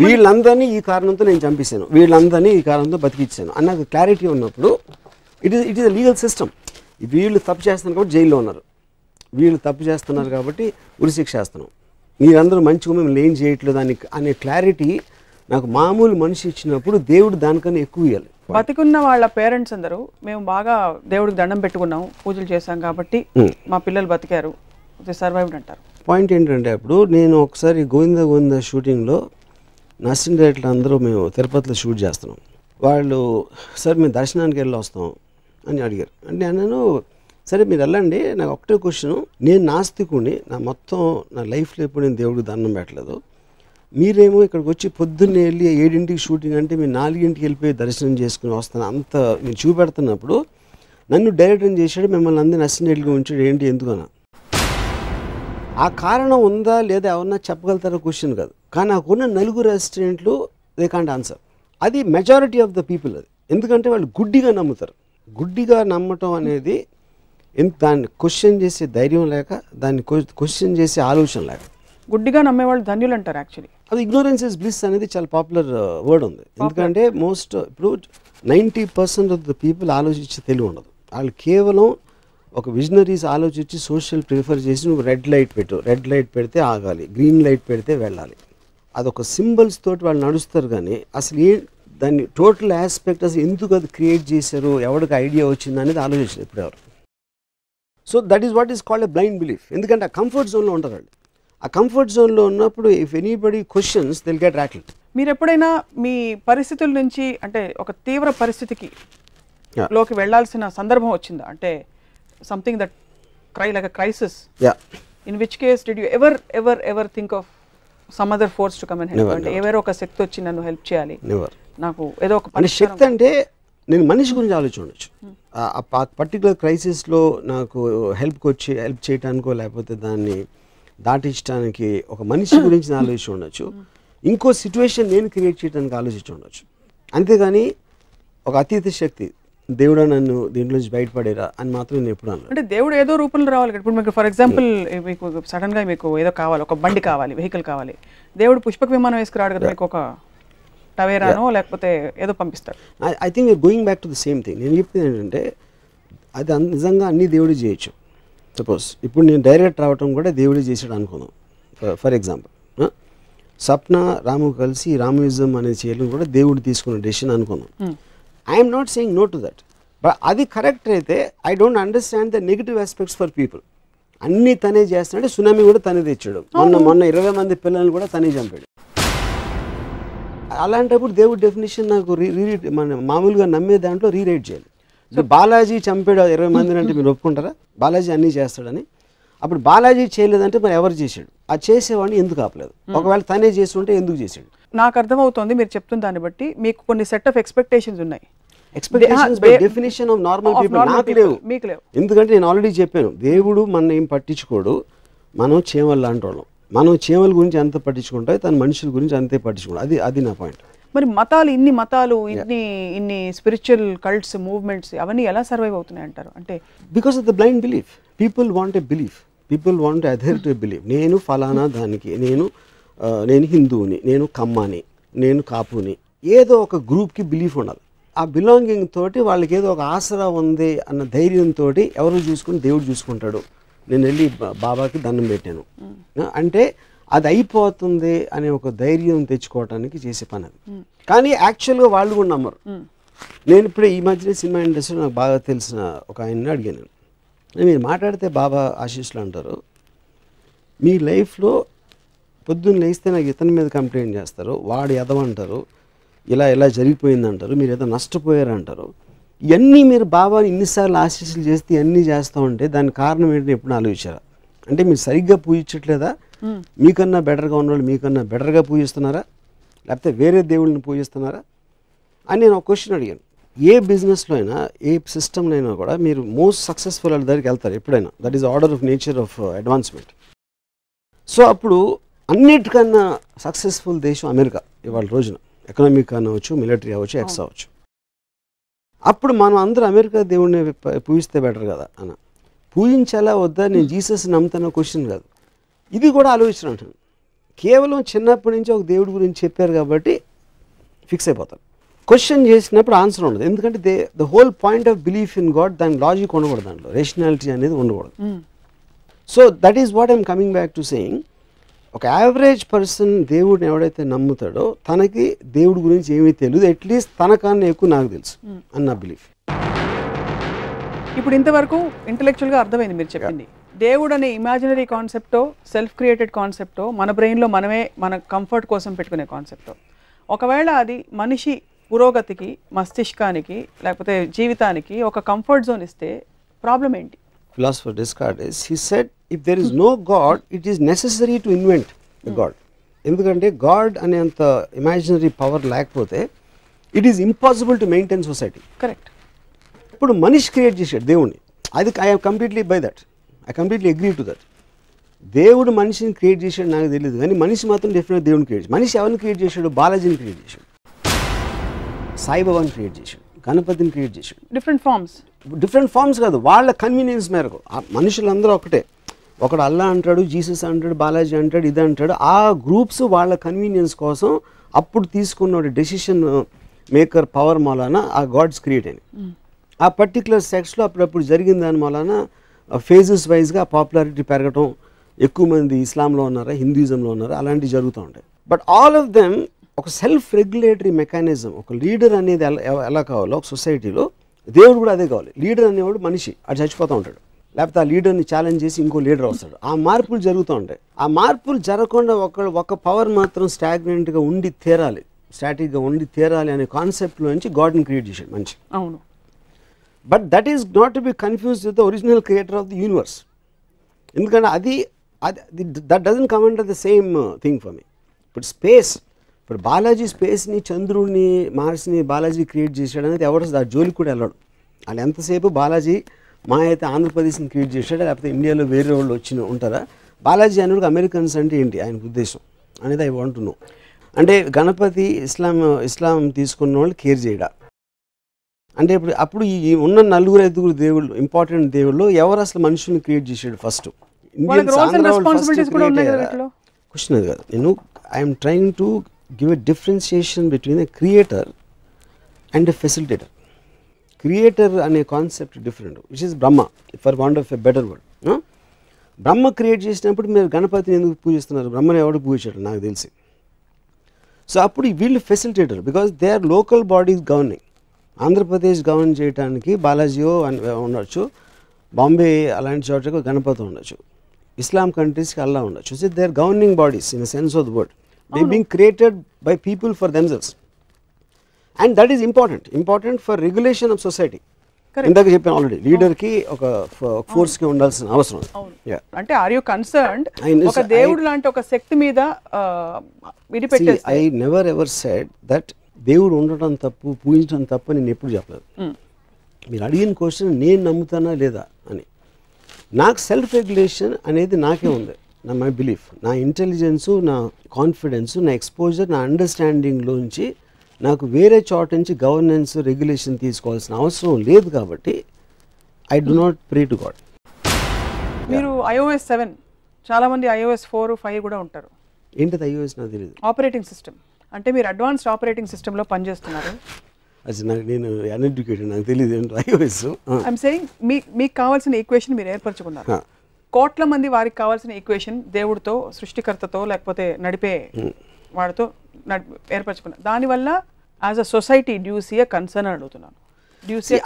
S3: వీళ్ళందరినీ ఈ కారణంతో నేను చంపేశాను, వీళ్ళందరినీ ఈ కారణంతో బతికిచ్చాను అన్నది క్లారిటీ ఉన్నప్పుడు it is a legal system. వీళ్ళు తప్పు చేస్తున్నారు కాబట్టి జైల్లో ఉన్నారు, వీళ్ళు తప్పు చేస్తున్నారు కాబట్టి ఉరిశిక్ష వేస్తున్నాం, మీరందరూ మంచిగా మిమ్మల్ని ఏం చేయట్లేదు అనే క్లారిటీ నాకు మామూలు మనిషి ఇచ్చినప్పుడు దేవుడు దానికన్నా ఎక్కువ ఇవ్వాలి.
S2: బతికున్న వాళ్ళ పేరెంట్స్ అందరూ మేము బాగా దేవుడికి దండం పెట్టుకున్నాం, పూజలు చేశాం కాబట్టి మా పిల్లలు బతికారు, సర్వైవ్డ్ అంటారు.
S3: పాయింట్ ఏంటంటే, అప్పుడు నేను ఒకసారి గోవింద షూటింగ్లో నర్సింగ్ డైరెక్టర్లు అందరూ మేము తిరుపతిలో షూట్ చేస్తున్నాం. వాళ్ళు సార్ మేము దర్శనానికి వెళ్ళి వస్తాం అని అడిగారు. అంటే నేను సరే మీరు వెళ్ళండి, నాకు ఒకటే క్వశ్చను, నేను నాస్తికుని, నా లైఫ్లో ఎప్పుడు నేను దేవుడికి దండం పెట్టలేదు, మీరేమో ఇక్కడికి వచ్చి పొద్దున్నే వెళ్ళి 7ంటికి షూటింగ్ అంటే మీరు 4ంటికి వెళ్ళిపోయి దర్శనం చేసుకుని వస్తాను అంత నేను చూపెడుతున్నప్పుడు నన్ను డైరెక్టర్ చేశాడు, మిమ్మల్ని అందరినీ నర్సింగ్ డైరెక్టర్గా ఉంచాడు, ఏంటి ఎందుకన్నా ఆ కారణం ఉందా లేదా ఎవరన్నా చెప్పగలుగుతారో క్వశ్చన్ కాదు. కానీ నాకున్న నలుగురు అసిస్టెంట్లు దే కాంట్ ఆన్సర్. అది మెజారిటీ ఆఫ్ ద పీపుల్. అది ఎందుకంటే వాళ్ళు గుడ్డిగా నమ్ముతారు. గుడ్డిగా నమ్మటం అనేది దాన్ని క్వశ్చన్ చేసే ధైర్యం లేక, దాన్ని క్వశ్చన్ చేసే ఆలోచన లేక.
S2: గుడ్డిగా నమ్మేవాళ్ళు ధన్యులు అంటారు యాక్చువల్లీ.
S3: అది ఇగ్నోరెన్స్ ఇస్ బ్లిస్ అనేది చాలా పాపులర్ వర్డ్ ఉంది. ఎందుకంటే ఇప్పుడు 90% ఆఫ్ ద పీపుల్ ఆలోచించే తెలివి ఉండదు. వాళ్ళు కేవలం ఒక విజనరీస్ ఆలోచించి సోషల్ ప్రిఫర్ చేసి నువ్వు రెడ్ లైట్ పెట్టు, రెడ్ లైట్ పెడితే ఆగాలి, గ్రీన్ లైట్ పెడితే వెళ్ళాలి, అదొక సింబల్స్ తోటి వాళ్ళు నడుస్తారు. కానీ అసలు దాన్ని టోటల్ ఆస్పెక్ట్ అసలు ఎందుకు అది క్రియేట్ చేశారు, ఎవరికి ఐడియా వచ్చింది అనేది ఆలోచించారు ఇప్పుడు ఎవరు. So that is what is called a blind belief. ఎందుకంటే ఆ కంఫర్ట్ జోన్లో ఉంటారు వాళ్ళు. ఆ కంఫర్ట్ జోన్లో ఉన్నప్పుడు if anybody questions they'll get rattled.
S2: మీరు ఎప్పుడైనా మీ పరిస్థితుల నుంచి అంటే ఒక తీవ్ర పరిస్థితికి లోకి వెళ్ళాల్సిన సందర్భం వచ్చిందా? అంటే something that like a crisis, in which case did you ever think of some other force to come and help? అంటే ఎవరో ఒక శక్తి వచ్చి నన్ను హెల్ప్ చేయాలి, నాకు ఏదో ఒక
S3: శక్తి. అంటే నేను మనిషి గురించి ఆలోచించవచ్చు. ఆ పర్టికులర్ క్రైసిస్లో నాకు హెల్ప్ చేయడానికో లేకపోతే దాన్ని దాటించడానికి ఒక మనిషి గురించి ఆలోచించి ఉండొచ్చు. ఇంకో సిచ్యువేషన్ నేను క్రియేట్ చేయడానికి ఆలోచించి ఉండొచ్చు. అంతేగాని ఒక అతీత శక్తి దేవుడా నన్ను దీంట్లోంచి బయటపడేరా అని మాత్రం నేను ఎప్పుడు అన్నాను.
S2: అంటే దేవుడు ఏదో రూపంలో రావాలి. ఇప్పుడు మీకు ఫర్ ఎగ్జాంపుల్ మీకు సడన్గా మీకు ఏదో కావాలి, ఒక బండి కావాలి, వెహికల్ కావాలి, దేవుడు పుష్పక విమానం వేసుకురాడు కదా, మీకు ఒక టవేరానో లేకపోతే ఏదో పంపిస్తాడు.
S3: I think you're going back to the same thing. నేను చెప్పింది ఏంటంటే అది నిజంగా అన్ని దేవుడు చేయొచ్చు. సపోజ్ ఇప్పుడు నేను డైరెక్ట్ రావటం కూడా దేవుడే చేసాడు అనుకుందాం. ఫర్ ఎగ్జాంపుల్ సప్న రాము కలిసి రామయిజం అనేది చేయడం కూడా దేవుడు తీసుకున్న డెసిషన్ అనుకుందాం. I'm not saying no to that, but అది కరెక్ట్ అయితే I don't understand the negative aspects for people. అన్నీ తనే చేస్తున్నాడు. సునామీ కూడా తనే తెచ్చాడు. మొన్న 20 మంది పిల్లల్ని కూడా తనే చంపాడు. అలాంటప్పుడు దేవుడి డెఫినేషన్ నాకు మన మామూలుగా నమ్మే దాంట్లో రీరైట్ చేయాలి. బాలాజీ చంపాడు 20 మందిని అంటే మీరు ఒప్పుకుంటారా? బాలాజీ అన్నీ చేస్తాడని. అప్పుడు బాలాజీ చేయలేదంటే మరి ఎవరు చేశాడు? ఆ చేసేవాడిని ఎందుకు ఆపలేదు? ఒకవేళ తనే చేస్తుంటే ఎందుకు చేశాడు?
S2: నాకు అర్థమవుతోంది మీరు చెప్తున్న దాన్ని బట్టి మీకు కొన్ని సెట్ ఆఫ్ ఎక్స్పెక్టేషన్స్ ఉన్నాయి.
S3: Expectations by definition of normal people నాకు లేవు.
S2: మీకు లేవు.
S3: ఎందుకంటే నేను ఆల్రెడీ చెప్పాను, దేవుడు మన ఏం పట్టించుకోడు. మనం చీమలు లాంటి వాళ్ళం. మనం చీమల గురించి ఎంత పట్టించుకుంటాయి, తన మనుషుల గురించి అంతే పట్టించుకుంటాం. అది నా పాయింట్.
S2: మరి మతాలు ఇన్ని స్పిరిచువల్ కల్ట్స్ మూవ్మెంట్స్ అవన్నీ ఎలా సర్వైవ్ అవుతున్నాయి అంటారు? అంటే
S3: because of the blind belief. People want a belief, people want adhere to a belief. నేను ఫలానా దానికి, నేను హిందువుని, నేను కమ్మాని, నేను కాపుని, ఏదో ఒక గ్రూప్కి బిలీఫ్ ఉండాలి. ఆ బిలాంగింగ్ తోటి వాళ్ళకి ఏదో ఒక ఆసరా ఉంది అన్న ధైర్యంతో ఎవరు చూసుకుని దేవుడు చూసుకుంటాడు. నేను వెళ్ళి బాబాకి దండం పెట్టాను అంటే అది అయిపోతుంది అనే ఒక ధైర్యం తెచ్చుకోవడానికి చేసే పని అది. కానీ యాక్చువల్గా వాళ్ళు కూడా నమ్మరు. నేను ఇప్పుడు ఈ మధ్య సినిమా ఇండస్ట్రీలో నాకు బాగా తెలిసిన ఒక ఆయన్ని అడిగాను. మీరు మాట్లాడితే బాబా ఆశీస్సులు అంటారు, మీ లైఫ్లో పొద్దున్న లేస్తే నాకు ఇతని మీద కంప్లైంట్ చేస్తారు, వాడు ఎదవంటారు, ఇలా జరిగిపోయిందంటారు, మీరు ఏదో నష్టపోయారంటారు. ఇవన్నీ మీరు బాబాని ఇన్నిసార్లు ఆశీస్సులు చేస్తే ఇవన్నీ చేస్తూ ఉంటే దానికి కారణం ఏంటని ఎప్పుడు ఆలోచించారా? అంటే మీరు సరిగ్గా పూజించట్లేదా? మీకన్నా బెటర్గా ఉన్నవాళ్ళు మీకన్నా బెటర్గా పూజిస్తున్నారా, లేకపోతే వేరే దేవుళ్ళని పూజిస్తున్నారా అని నేను ఒక క్వశ్చన్ అడిగాను. ఏ బిజినెస్లో అయినా, ఏ సిస్టంలో అయినా కూడా మీరు మోస్ట్ సక్సెస్ఫుల్ వాళ్ళ దగ్గరికి వెళ్తారు ఎప్పుడైనా. That is order of nature of advancement. So అప్పుడు అన్నిటికన్నా సక్సెస్ఫుల్ దేశం అమెరికా ఇవాళ రోజున. ఎకనామిక్ అవ్వచ్చు, మిలిటరీ అవ్వచ్చు, ఎక్స్ అవ్వచ్చు. అప్పుడు మనం అందరూ అమెరికా దేవుడిని పూజిస్తే బెటర్ కదా అన్న. పూజించాలా వద్దా, నేను జీసస్ నమ్ముతున్న క్వశ్చన్ కాదు. ఇది కూడా ఆలోచన అంటాను. కేవలం చిన్నప్పటి నుంచి ఒక దేవుడి గురించి చెప్పారు కాబట్టి ఫిక్స్ అయిపోతారు. క్వశ్చన్ చేసినప్పుడు ఆన్సర్ ఉండదు. ఎందుకంటే the whole point of belief in God, దాని లాజిక్ ఉండకూడదు, దాంట్లో రేషనాలిటీ అనేది ఉండకూడదు. So that is what I'm coming back to saying. ఒక యావరేజ్ పర్సన్ దేవుడిని ఎవడైతే నమ్ముతాడో తనకి దేవుడి గురించి ఏమీ తెలియదు, అట్లీస్ట్ తనకన్నా ఎక్కువ నాకు తెలుసు అని నా బిలీఫ్.
S2: ఇప్పుడు ఇంతవరకు ఇంటలెక్చువల్గా అర్థమైంది మీరు చెప్పింది. దేవుడు అనే ఇమాజినరీ కాన్సెప్టో, సెల్ఫ్ క్రియేటెడ్ కాన్సెప్టో, మన బ్రెయిన్లో మనమే మన కంఫర్ట్ కోసం పెట్టుకునే కాన్సెప్టో. ఒకవేళ అది మనిషి పురోగతికి, మస్తిష్కానికి, లేకపోతే జీవితానికి ఒక కంఫర్ట్ జోన్ ఇస్తే ప్రాబ్లం ఏంటి?
S3: Philosopher Descartes, he said, if there is no God, it is necessary to invent a God. ఎందుకంటే గాడ్ అనేంత ఇమాజినరీ పవర్ లేకపోతే it is impossible to maintain society.
S2: Correct.
S3: ఇప్పుడు మనిషి క్రియేట్ చేశాడు దేవుణ్ణి. అది I completely by that, I completely agree to that. దేవుడు మనిషిని క్రియేట్ చేశాడు నాకు తెలియదు, కానీ మనిషి మాత్రం డెఫినెట్గా దేవుని క్రియేట్ చేశాడు. మనిషి ఎవరిని క్రియేట్ చేశాడు? బాలాజీని క్రియేట్ చేశాడు, సాయిబాబాని క్రియేట్ చేశాడు, గణపతిని క్రియేట్ చేశాడు. డిఫరెంట్ ఫార్మ్స్ కాదు, వాళ్ళ కన్వీనియన్స్ మేరకు. మనుషులందరూ ఒకటే, ఒకడు అల్లా అంటాడు, జీసస్ అంటాడు, బాలాజీ అంటాడు, ఇది అంటాడు. ఆ గ్రూప్స్ వాళ్ళ కన్వీనియన్స్ కోసం అప్పుడు తీసుకున్న డెసిషన్ మేకర్ పవర్ మూలాన ఆ గాడ్స్ క్రియేట్ అయినాయి. ఆ పర్టికులర్ సెక్స్లో అప్పుడప్పుడు జరిగిన దాని మూలాన ఫేజెస్ వైజ్గా పాపులారిటీ పెరగటం, ఎక్కువ మంది ఇస్లాంలో ఉన్నారా, హిందూయిజంలో ఉన్నారా, అలాంటివి జరుగుతూ ఉంటాయి. బట్ ఆల్ ఆఫ్ దెమ్ ఒక సెల్ఫ్ రెగ్యులేటరీ మెకానిజం, ఒక లీడర్ అనేది ఎలా కావాలో ఒక సొసైటీలో దేవుడు కూడా అదే కావాలి. లీడర్ అనేవాడు మనిషి, అది చచ్చిపోతూ ఉంటాడు, లేకపోతే ఆ లీడర్ని ఛాలెంజ్ చేసి ఇంకో లీడర్ వస్తాడు. ఆ మార్పులు జరుగుతూ ఉంటాయి. ఆ మార్పులు జరగకుండా ఒక పవర్ మాత్రం స్టాగ్నెంట్గా ఉండి తీరాలి, స్టాటిక్గా ఉండి తీరాలి అనే కాన్సెప్ట్లో నుంచి గాడ్ని క్రియేట్ చేశాడు మంచి. అవును. But that is not to B confused with the original creator of the universe. ఎందుకంటే అది that doesn't come under the same thing for me. ఇప్పుడు స్పేస్, ఇప్పుడు బాలాజీ స్పేస్ని, చంద్రుడిని, మార్స్ని బాలాజీ క్రియేట్ చేశాడు అనేది ఎవరు ఆ జోలికి కూడా వెళ్ళాడు. వాళ్ళు ఎంతసేపు బాలాజీ మా అయితే ఆంధ్రప్రదేశ్ని క్రియేట్ చేశాడు, లేకపోతే ఇండియాలో వేరే వాళ్ళు ఉంటారా? బాలాజీ అనేది అమెరికన్స్ అంటే ఏంటి ఆయన ఉద్దేశం అనేది ఐ వాంట్ టు నో. అంటే గణపతి ఇస్లాం తీసుకున్న వాళ్ళు కేర్ చేయడా అంటే అప్పుడు ఈ ఉన్న 4-5 దేవుళ్ళు, ఇంపార్టెంట్ దేవుళ్ళు, ఎవరు అసలు మనుషుల్ని క్రియేట్ చేశాడు ఫస్ట్? క్వశ్చన్ అది కాదు. నేను I'm trying to give a differentiation between a creator and a facilitator. Creator అనే concept different, which is Brahma, for want of a better word. Brahma create చేసినప్పుడు మీరు గణపతిని ఎందుకు పూజిస్తున్నారు? బ్రహ్మని ఎవడు పూజించాడు నాకు తెలిసి. సో అప్పుడు వీళ్ళు facilitator, because they are local bodies governing. Andhra Pradesh govern చేయడానికి బాలాజీయో ఉండొచ్చు, బాంబే అలాంటి చోట్లకు గణపతి ఉండొచ్చు, ఇస్లాం కంట్రీస్కి అల్లా ఉండొచ్చు. So they are governing bodies in the sense of the word. They being created by people for themselves. And that is important for regulation of society. ఇందాక చెప్పాను ఆల్రెడీ, లీడర్కి ఒక ఫోర్స్కి ఉండాల్సిన అవసరం.
S2: అంటే ఆర్ యు కన్సర్న్డ్ ఒక దేవుడు లాంటి ఒక శక్తి మీద విడిపెట్టేస్తే?
S3: I never ever said that దేవుడు ఉండటం తప్పు, పూజించడం తప్పు అని నేను ఎప్పుడు చెప్పలేదు. మీరు అడిగిన క్వశ్చన్ నేను నమ్ముతానా లేదా అని. నాకు సెల్ఫ్ రెగ్యులేషన్ అనేది నాకే ఉంది, మై బిలీఫ్, నా ఇంటెలిజెన్సు, నా కాన్ఫిడెన్సు, నా ఎక్స్పోజర్, నా అండర్స్టాండింగ్లోంచి నాకు వేరే చోట నుంచి గవర్నెన్స్, రెగ్యులేషన్ తీసుకోవాల్సిన అవసరం లేదు. కాబట్టి I do not pray to God.
S2: మీరు iOS 7, చాలామంది iOS 4, 5 కూడా ఉంటారు.
S3: ఏంటిది iOS? నాకు తెలియదు.
S2: ఆపరేటింగ్ సిస్టమ్ అంటే మీరు అడ్వాన్స్డ్ ఆపరేటింగ్ సిస్టంలో పనిచేస్తున్నారు.
S3: అది నేను అన్ఎడ్యుకేటెడ్, నాకు తెలియదు ఏంటో iOS.
S2: ఐఎమ్ సేయింగ్ మీకు కావాల్సిన ఈక్వేషన్ మీరు ఏర్పరచుకున్నారు. కోట్ల మంది వారికి కావాల్సిన ఈక్వేషన్ దేవుడితో, సృష్టికర్తతో, లేకపోతే నడిపే వాడితో ఏర్పరచుకున్నారు. దానివల్ల as a society do you see a concern అని అడుగుతున్నాను.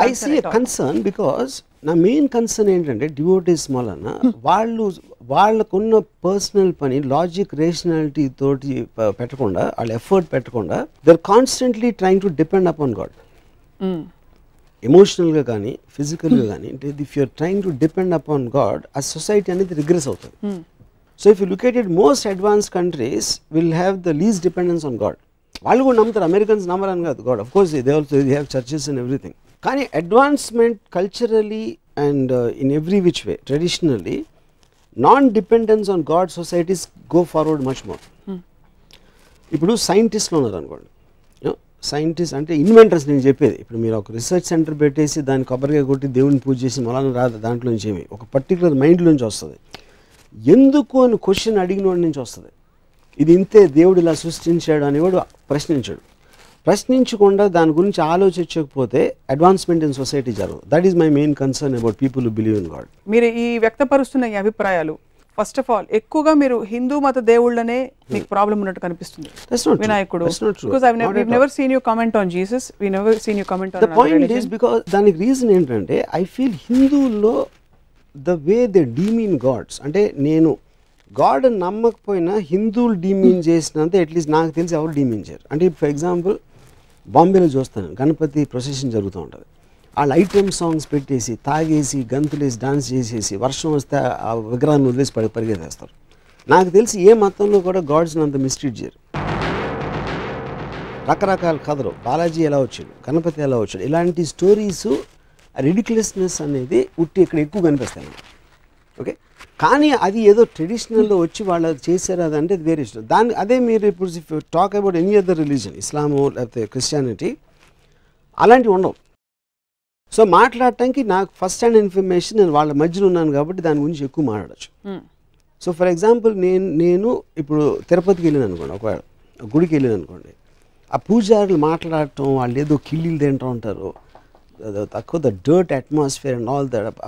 S3: I see a concern because నా మెయిన్ కన్సర్న్ ఏంటంటే డివోటీస్ వలన వాళ్ళకున్న పర్సనల్ పని లాజిక్, రేషనాలిటీ తోటి పెట్టకుండా, వాళ్ళు ఎఫర్ట్ పెట్టకుండా, they are constantly trying to depend upon God. ఎమోషనల్గా కానీ ఫిజికల్గా కానీ. If you're trying to depend upon God, ఆ సొసైటీ అనేది రిగ్రెస్ అవుతుంది. So if you look at it, most advance countries will have the least dependence on God. వాళ్ళు కూడా నమ్ముతారు, అమెరికన్స్ నమ్మరని కాదు God. Of course they also have churches and everything. కానీ advancement culturally and in every which way, traditionally non dependence on God societies go forward much more. ఇప్పుడు సైంటిస్ట్లు ఉన్నారు అనుకోండి, సైంటిస్ట్ అంటే ఇన్వెంటర్స్. నేను చెప్పేది ఇప్పుడు మీరు ఒక రీసెర్చ్ సెంటర్ పెట్టేసి దాన్ని కొబ్బరిగా కొట్టి దేవుని పూజ చేసి మళ్ళీ రాదు, దాంట్లో నుంచి ఏమి ఒక పర్టికులర్ మైండ్లోంచి వస్తుంది. ఎందుకు అని క్వశ్చన్ అడిగిన వాడి నుంచి వస్తుంది. ఇది ఇంతే, దేవుడు ఇలా సృష్టించాడు అనేవాడు ప్రశ్నించాడు. ప్రశ్నించకుండా దాని గురించి ఆలోచించకపోతే అడ్వాన్స్మెంట్ ఇన్ సొసైటీ జరగదు. That is my main concern about people who believe in God.
S2: మీరు ఈ వ్యక్తపరుస్తున్న ఈ అభిప్రాయాలు, ఫస్ట్ ఆఫ్ ఆల్ ఎక్కువగా మీరు హిందూ మత దేవుళ్ళనే మీకు ప్రాబ్లం ఉన్నట్టు కనిపిస్తుంది. వినాయకుడు, because we've never seen you comment on Jesus, we never seen you comment on
S3: the point religion. Is because దానికి రీజన్ ఏంటంటే ఐ ఫీల్ హిందువుల్లో the way they demean gods, అంటే నేను గాడ్ నమ్మకపోయినా హిందువులు డీమీన్ చేసినంత అట్లీస్ట్ నాకు తెలిసి ఎవరు డీమీన్ చేయరు. అంటే ఫర్ ఎగ్జాంపుల్ బాంబేలో చూస్తాను, గణపతి ప్రొసెషన్ జరుగుతూ ఉంటుంది. వాళ్ళు ఐటమ్ సాంగ్స్ పెట్టేసి, తాగేసి, గంతులేసి, డాన్స్ చేసేసి, వర్షం వస్తే ఆ విగ్రహాన్ని వదిలేసి పరిగెత్తేస్తారు. నాకు తెలిసి ఏ మతంలో కూడా గాడ్స్ని అంత మిస్ట్రీట్ చేయరు. రకరకాల కథలు, బాలాజీ ఎలా వచ్చాడు, గణపతి ఎలా వచ్చాడు, ఇలాంటి స్టోరీస్, రిడిక్యులస్నెస్ అనేది ఉట్టి ఇక్కడ ఎక్కువ కనిపిస్తాయి. ఓకే, కానీ అది ఏదో ట్రెడిషనల్లో వచ్చి వాళ్ళు చేశారు అదంటే అది వేరే ఇష్టం. దాన్ని అదే మీరు ఇప్పుడు talk about any other religion, Islam లేకపోతే క్రిస్టియానిటీ, అలాంటివి ఉండవు. సో మాట్లాడటానికి నాకు ఫస్ట్ హ్యాండ్ ఇన్ఫర్మేషన్, నేను వాళ్ళ మధ్యలో ఉన్నాను కాబట్టి దాని గురించి ఎక్కువ మాట్లాడచ్చు. సో ఫర్ ఎగ్జాంపుల్ నేను ఇప్పుడు తిరుపతికి వెళ్ళాను అనుకోండి, ఒకవేళ గుడికి వెళ్ళాను అనుకోండి, ఆ పూజారులు మాట్లాడటం, వాళ్ళు ఏదో కిళ్ళీలు తింటూ ఉంటారు, తక్కువ the dirt atmosphere and all that,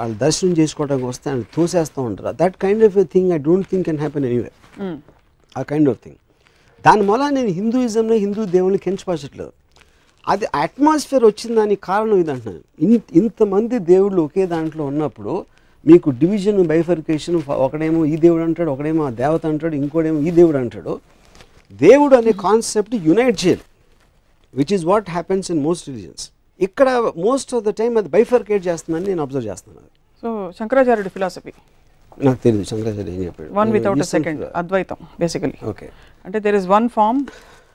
S3: వాళ్ళు దర్శనం చేసుకోవడానికి వస్తే వాళ్ళు తోసేస్తూ ఉంటారు. That kind of a thing I don't think can happen anywhere. ఆ కైండ్ ఆఫ్ థింగ్. దానివల్ల నేను హిందూయిజంలో హిందూ దేవుళ్ళని కించపరచట్లేదు. అది అట్మాస్ఫియర్ వచ్చిన దానికి కారణం ఇది అంటున్నాను. ఇంతమంది దేవుళ్ళు ఒకే దాంట్లో ఉన్నప్పుడు మీకు డివిజన్, బైఫర్కేషన్, ఒకడేమో ఈ దేవుడు అంటాడు, ఒకడేమో ఆ దేవత అంటాడు, ఇంకోడేమో ఈ దేవుడు అంటాడు. దేవుడు అనే కాన్సెప్ట్ యునైట్ చేయాలి, which is what happens in most religions. ఇక్కడ మోస్ట్ ఆఫ్ ద టైం అది బైఫర్కేట్ చేస్తుందని నేను అబ్జర్వ్ చేస్తున్నాను.
S2: సో శంకరాచార్యుడి ఫిలాసఫీ
S3: నాకు తెలియదు శంకరాచార్య ఏం చెప్పాడు.
S2: వన్ వితౌట్ ఎ సెకండ్, అద్వైతం బేసికలీ.
S3: ఓకే,
S2: అంటే there is one form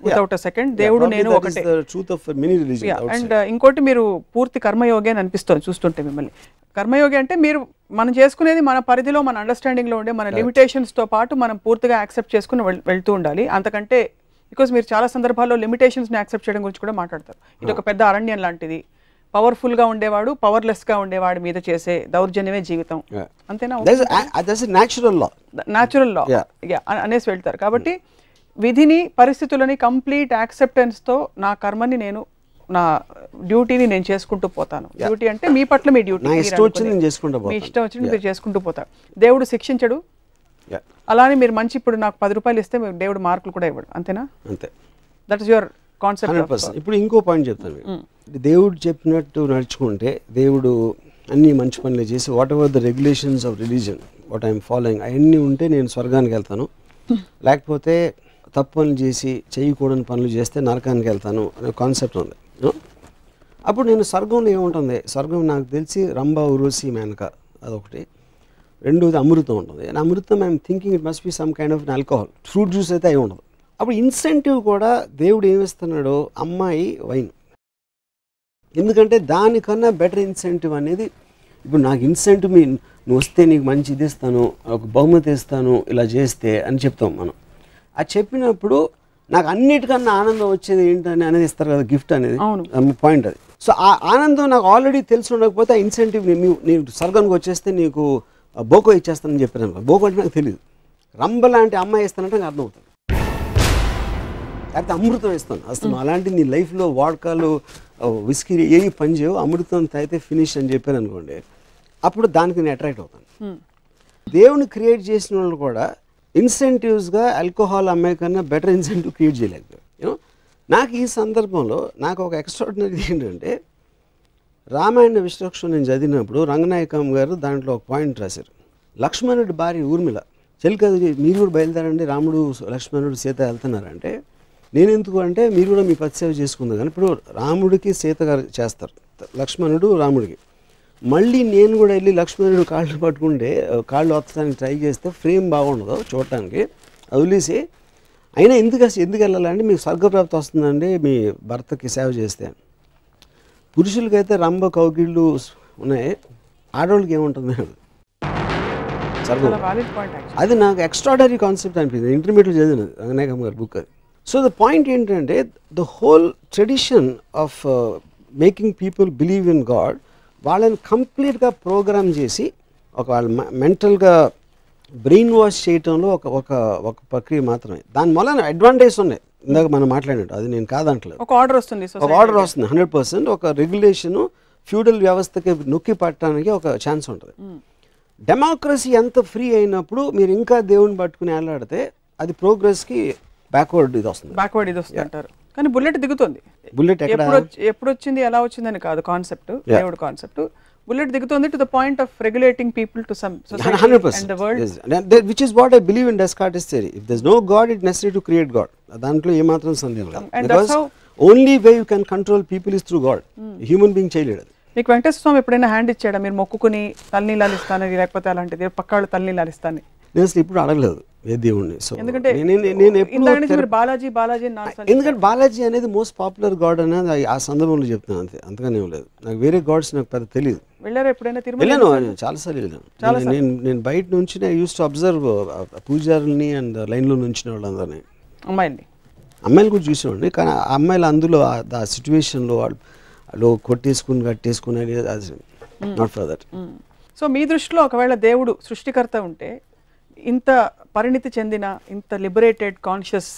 S2: without a second, దేవుడు నేను ఒకటే. అండ్ ఇంకోటి, మీరు పూర్తి కర్మయోగి అని అనిపిస్తుంది చూస్తుంటే మిమ్మల్ని. కర్మయోగి అంటే మీరు మనం చేసుకునేది మన పరిధిలో, మన అండర్స్టాండింగ్లో ఉండే మన లిమిటేషన్స్తో పాటు మనం పూర్తిగా యాక్సెప్ట్ చేసుకుని వెళ్తూ ఉండాలి. అంతకంటే బికాస్ మీరు చాలా సందర్భాల్లో లిమిటేషన్స్ని యాక్సెప్ట్ చేయడం గురించి కూడా మాట్లాడతారు. ఇది ఒక పెద్ద అరణ్యం లాంటిది, పవర్ఫుల్గా ఉండేవాడు పవర్లెస్గా ఉండేవాడి మీద చేసే దౌర్జన్యమే జీవితం, అంతేనా? న్యాచురల్ లా అనేసి వెళ్తారు. కాబట్టి విధిని, పరిస్థితులని కంప్లీట్ యాక్సెప్టెన్స్తో నా కర్మని నేను, నా డ్యూటీని నేను చేసుకుంటూ పోతాను. డ్యూటీ అంటే మీ పట్ల మీ డ్యూటీ, మీ ఇష్టం వచ్చింది మీరు చేసుకుంటూ పోతారు. దేవుడు శిక్షించడు. అలానే మీరు మంచి, ఇప్పుడు నాకు 10 రూపాయలు ఇస్తే దేవుడు మార్కులు కూడా ఇవ్వడు, అంతేనా? అంతే. That is your concept.
S3: ఇప్పుడు ఇంకో పాయింట్ చెప్తాను. దేవుడు చెప్పినట్టు నడుచుకుంటే, దేవుడు అన్ని మంచి పనులు చేసి, what ever the regulations of religion what I'm following అవన్నీ ఉంటే నేను స్వర్గానికి వెళ్తాను, లేకపోతే తప్పు పనులు చేసి చేయకూడని పనులు చేస్తే నరకానికి వెళ్తాను అనే కాన్సెప్ట్ ఉంది. అప్పుడు నేను స్వర్గంలో ఏముంటుంది? స్వర్గం నాకు తెలిసి రంభ, ఉర్వశి, మేనక అదొకటి. రెండోది అమృతం ఉంటుంది. And Amrutham I'm thinking it must be some kind of alcohol. Fruit juice అయితే అవి ఉండదు. అప్పుడు ఇన్సెంటివ్ కూడా దేవుడు ఏమిస్తున్నాడో, అమ్మాయి వైన్. ఎందుకంటే దానికన్నా బెటర్ ఇన్సెంటివ్ అనేది, ఇప్పుడు నాకు ఇన్సెంటివ్ నువ్వు వస్తే నీకు మంచి ఇది ఇస్తాను, ఒక బహుమతి ఇస్తాను, ఇలా చేస్తే అని చెప్తాం మనం. అది చెప్పినప్పుడు నాకు అన్నిటికన్నా ఆనందం వచ్చేది ఏంటని అనేది ఇస్తారు కదా, గిఫ్ట్ అనేది పాయింట్ అది. సో ఆ ఆనందం నాకు ఆల్రెడీ తెలిసి ఉండకపోతే ఆ ఇన్సెంటివ్, నీకు స్వర్గానికి వచ్చేస్తే నీకు బోకో ఇచ్చేస్తానని చెప్పాను. బోకో అంటే నాకు తెలియదు. రంబ లాంటి అమ్మాయి ఇస్తానంటే నాకు అర్థమవుతుంది. లేకపోతే అమృతం ఇస్తాను అసలు, అలాంటి నీ లైఫ్లో వాడకాలు, విస్కీ ఏవి పని చేయవు, అమృతం అయితే ఫినిష్ అని చెప్పాను అనుకోండి, అప్పుడు దానికి నేను అట్రాక్ట్ అవుతాను. దేవుని క్రియేట్ చేసిన వాళ్ళు కూడా ఇన్సెంటివ్స్గా ఆల్కహాల్ అమ్మాయి కన్నా బెటర్ ఇన్సెంటివ్ క్రియేట్ చేయలేకపోయారు. యూనో, నాకు ఈ సందర్భంలో నాకు ఒక ఎక్స్ట్రాడినరీ ఏంటంటే, రామాయణ విశ్వక్షం నేను చదివినప్పుడు రంగనాయకం గారు దాంట్లో ఒక పాయింట్ రాశారు. లక్ష్మణుడి భార్య ఊర్మిళ చెలికది, మీరు కూడా బయలుదేరండి, రాముడు, లక్ష్మణుడు, సీత వెళ్తున్నారంటే, నేను ఎందుకు అంటే మీరు కూడా మీ పతిసేవ చేసుకుందాం. కానీ ఇప్పుడు రాముడికి సీత గారు చేస్తారు, లక్ష్మణుడు రాముడికి. మళ్ళీ నేను కూడా వెళ్ళి లక్ష్మణుడు కాళ్ళు పట్టుకుంటే, కాళ్ళు వత్తడానికి ట్రై చేస్తే ఫ్రేమ్ బాగుండదు చూడటానికి, వదిలేసి అయినా ఎందుకు వెళ్ళాలంటే మీకు స్వర్గప్రాప్తి వస్తుందండి మీ భర్తకి సేవ చేస్తే. పురుషులకైతే రంభ, కౌగిళ్ళు ఉన్నాయి, ఆడవాళ్ళకి ఏముంటుంది అది నాకు ఎక్స్ట్రాడనరీ కాన్సెప్ట్ అనిపించింది. ఇంటర్మీడియట్లో చదివినది రంగనాయకం గారి బుక్ అది. సో ద పాయింట్ ఏంటంటే, the whole tradition of making people believe in God, వాళ్ళని కంప్లీట్గా ప్రోగ్రామ్ చేసి ఒక వాళ్ళ మెంటల్గా బ్రెయిన్ వాష్ చేయటంలో ఒక ప్రక్రియ మాత్రమే. దాని వలన అడ్వాంటేజ్ ఉన్నాయి, ఇందాక మనం మాట్లాడినట్టు, అది నేను కాదంటలేదు.
S2: ఒక ఆర్డర్ వస్తుంది
S3: 100%. ఒక రెగ్యులేషను ఫ్యూడల్ వ్యవస్థకి నొక్కి పట్టడానికి ఒక ఛాన్స్ ఉంటుంది. డెమోక్రసీ ఎంత ఫ్రీ అయినప్పుడు మీరు ఇంకా దేవుని పట్టుకుని వెళ్ళాడితే అది ప్రోగ్రెస్కి బ్యాక్వర్డ్ ఇది వస్తుంది
S2: అంటారు. కానీ బుల్లెట్ దిగుతుంది.
S3: బుల్లెట్
S2: ఎప్పుడు వచ్చింది, ఎలా వచ్చిందని కాదు కాన్సెప్ట్, దేవుడు కాన్సెప్ట్. బుల్లెట్ దిగుతుంది to the point of regulating people to some society and the world,
S3: which is what I believe in Descartes' theory. If there's no God, it's necessary to create God. దాంట్లో ఏమాత్రం సందేహం లేదు. Because only way you can control people is through God. Human being చేయలేడు.
S2: మీకు వెంకటేశ్వర స్వామి ఎప్పుడైనా హ్యాండ్ ఇచ్చాడా, మీరు మొక్కుకుని తలనీలాలు ఇస్తానని, లేకపోతే అలాంటిది పక్కాళ్ళు తలనీలాలు ఇస్తాను?
S3: నేను అసలు ఇప్పుడు అడగలేదు. ఏ దేవుడిని. సో
S2: ఎందుకంటే
S3: నేను ఎప్పుడు
S2: బాలాజీ బాలాజీ
S3: ఎందుకంటే బాలాజీ అనేది మోస్ట్ పాపులర్ గాడ్ అనేది ఆ సందర్భంలో చెప్తున్నాను అంతే, అంతగానే ఏం లేదు. నాకు వేరే గాడ్స్ నాకు పెద్ద తెలియదు.
S2: వెళ్ళారా ఎప్పుడైనా తిరుమల?
S3: వెళ్ళాను, చాలాసార్లు వెళ్ళాను. నేను బయట నుంచి ఐ యూస్ టు అబ్జర్వ్ పూజారుల్ని అండ్ లైన్లో నుంచిన వాళ్ళందరినీ, అమ్మాయిలు కూడా చూసేవాడిని. కానీ ఆ అమ్మాయిలు అందులో ఆ సిచ్యువేషన్లో వాళ్ళు కొట్టేసుకుని కట్టేసుకుని నాట్ ఫర్ దట్.
S2: సో మీ దృష్టిలో ఒకవేళ దేవుడు సృష్టికర్త ఉంటే ఇంత పరిణితి చెందిన ఇంత లిబరేటెడ్ కాన్షియస్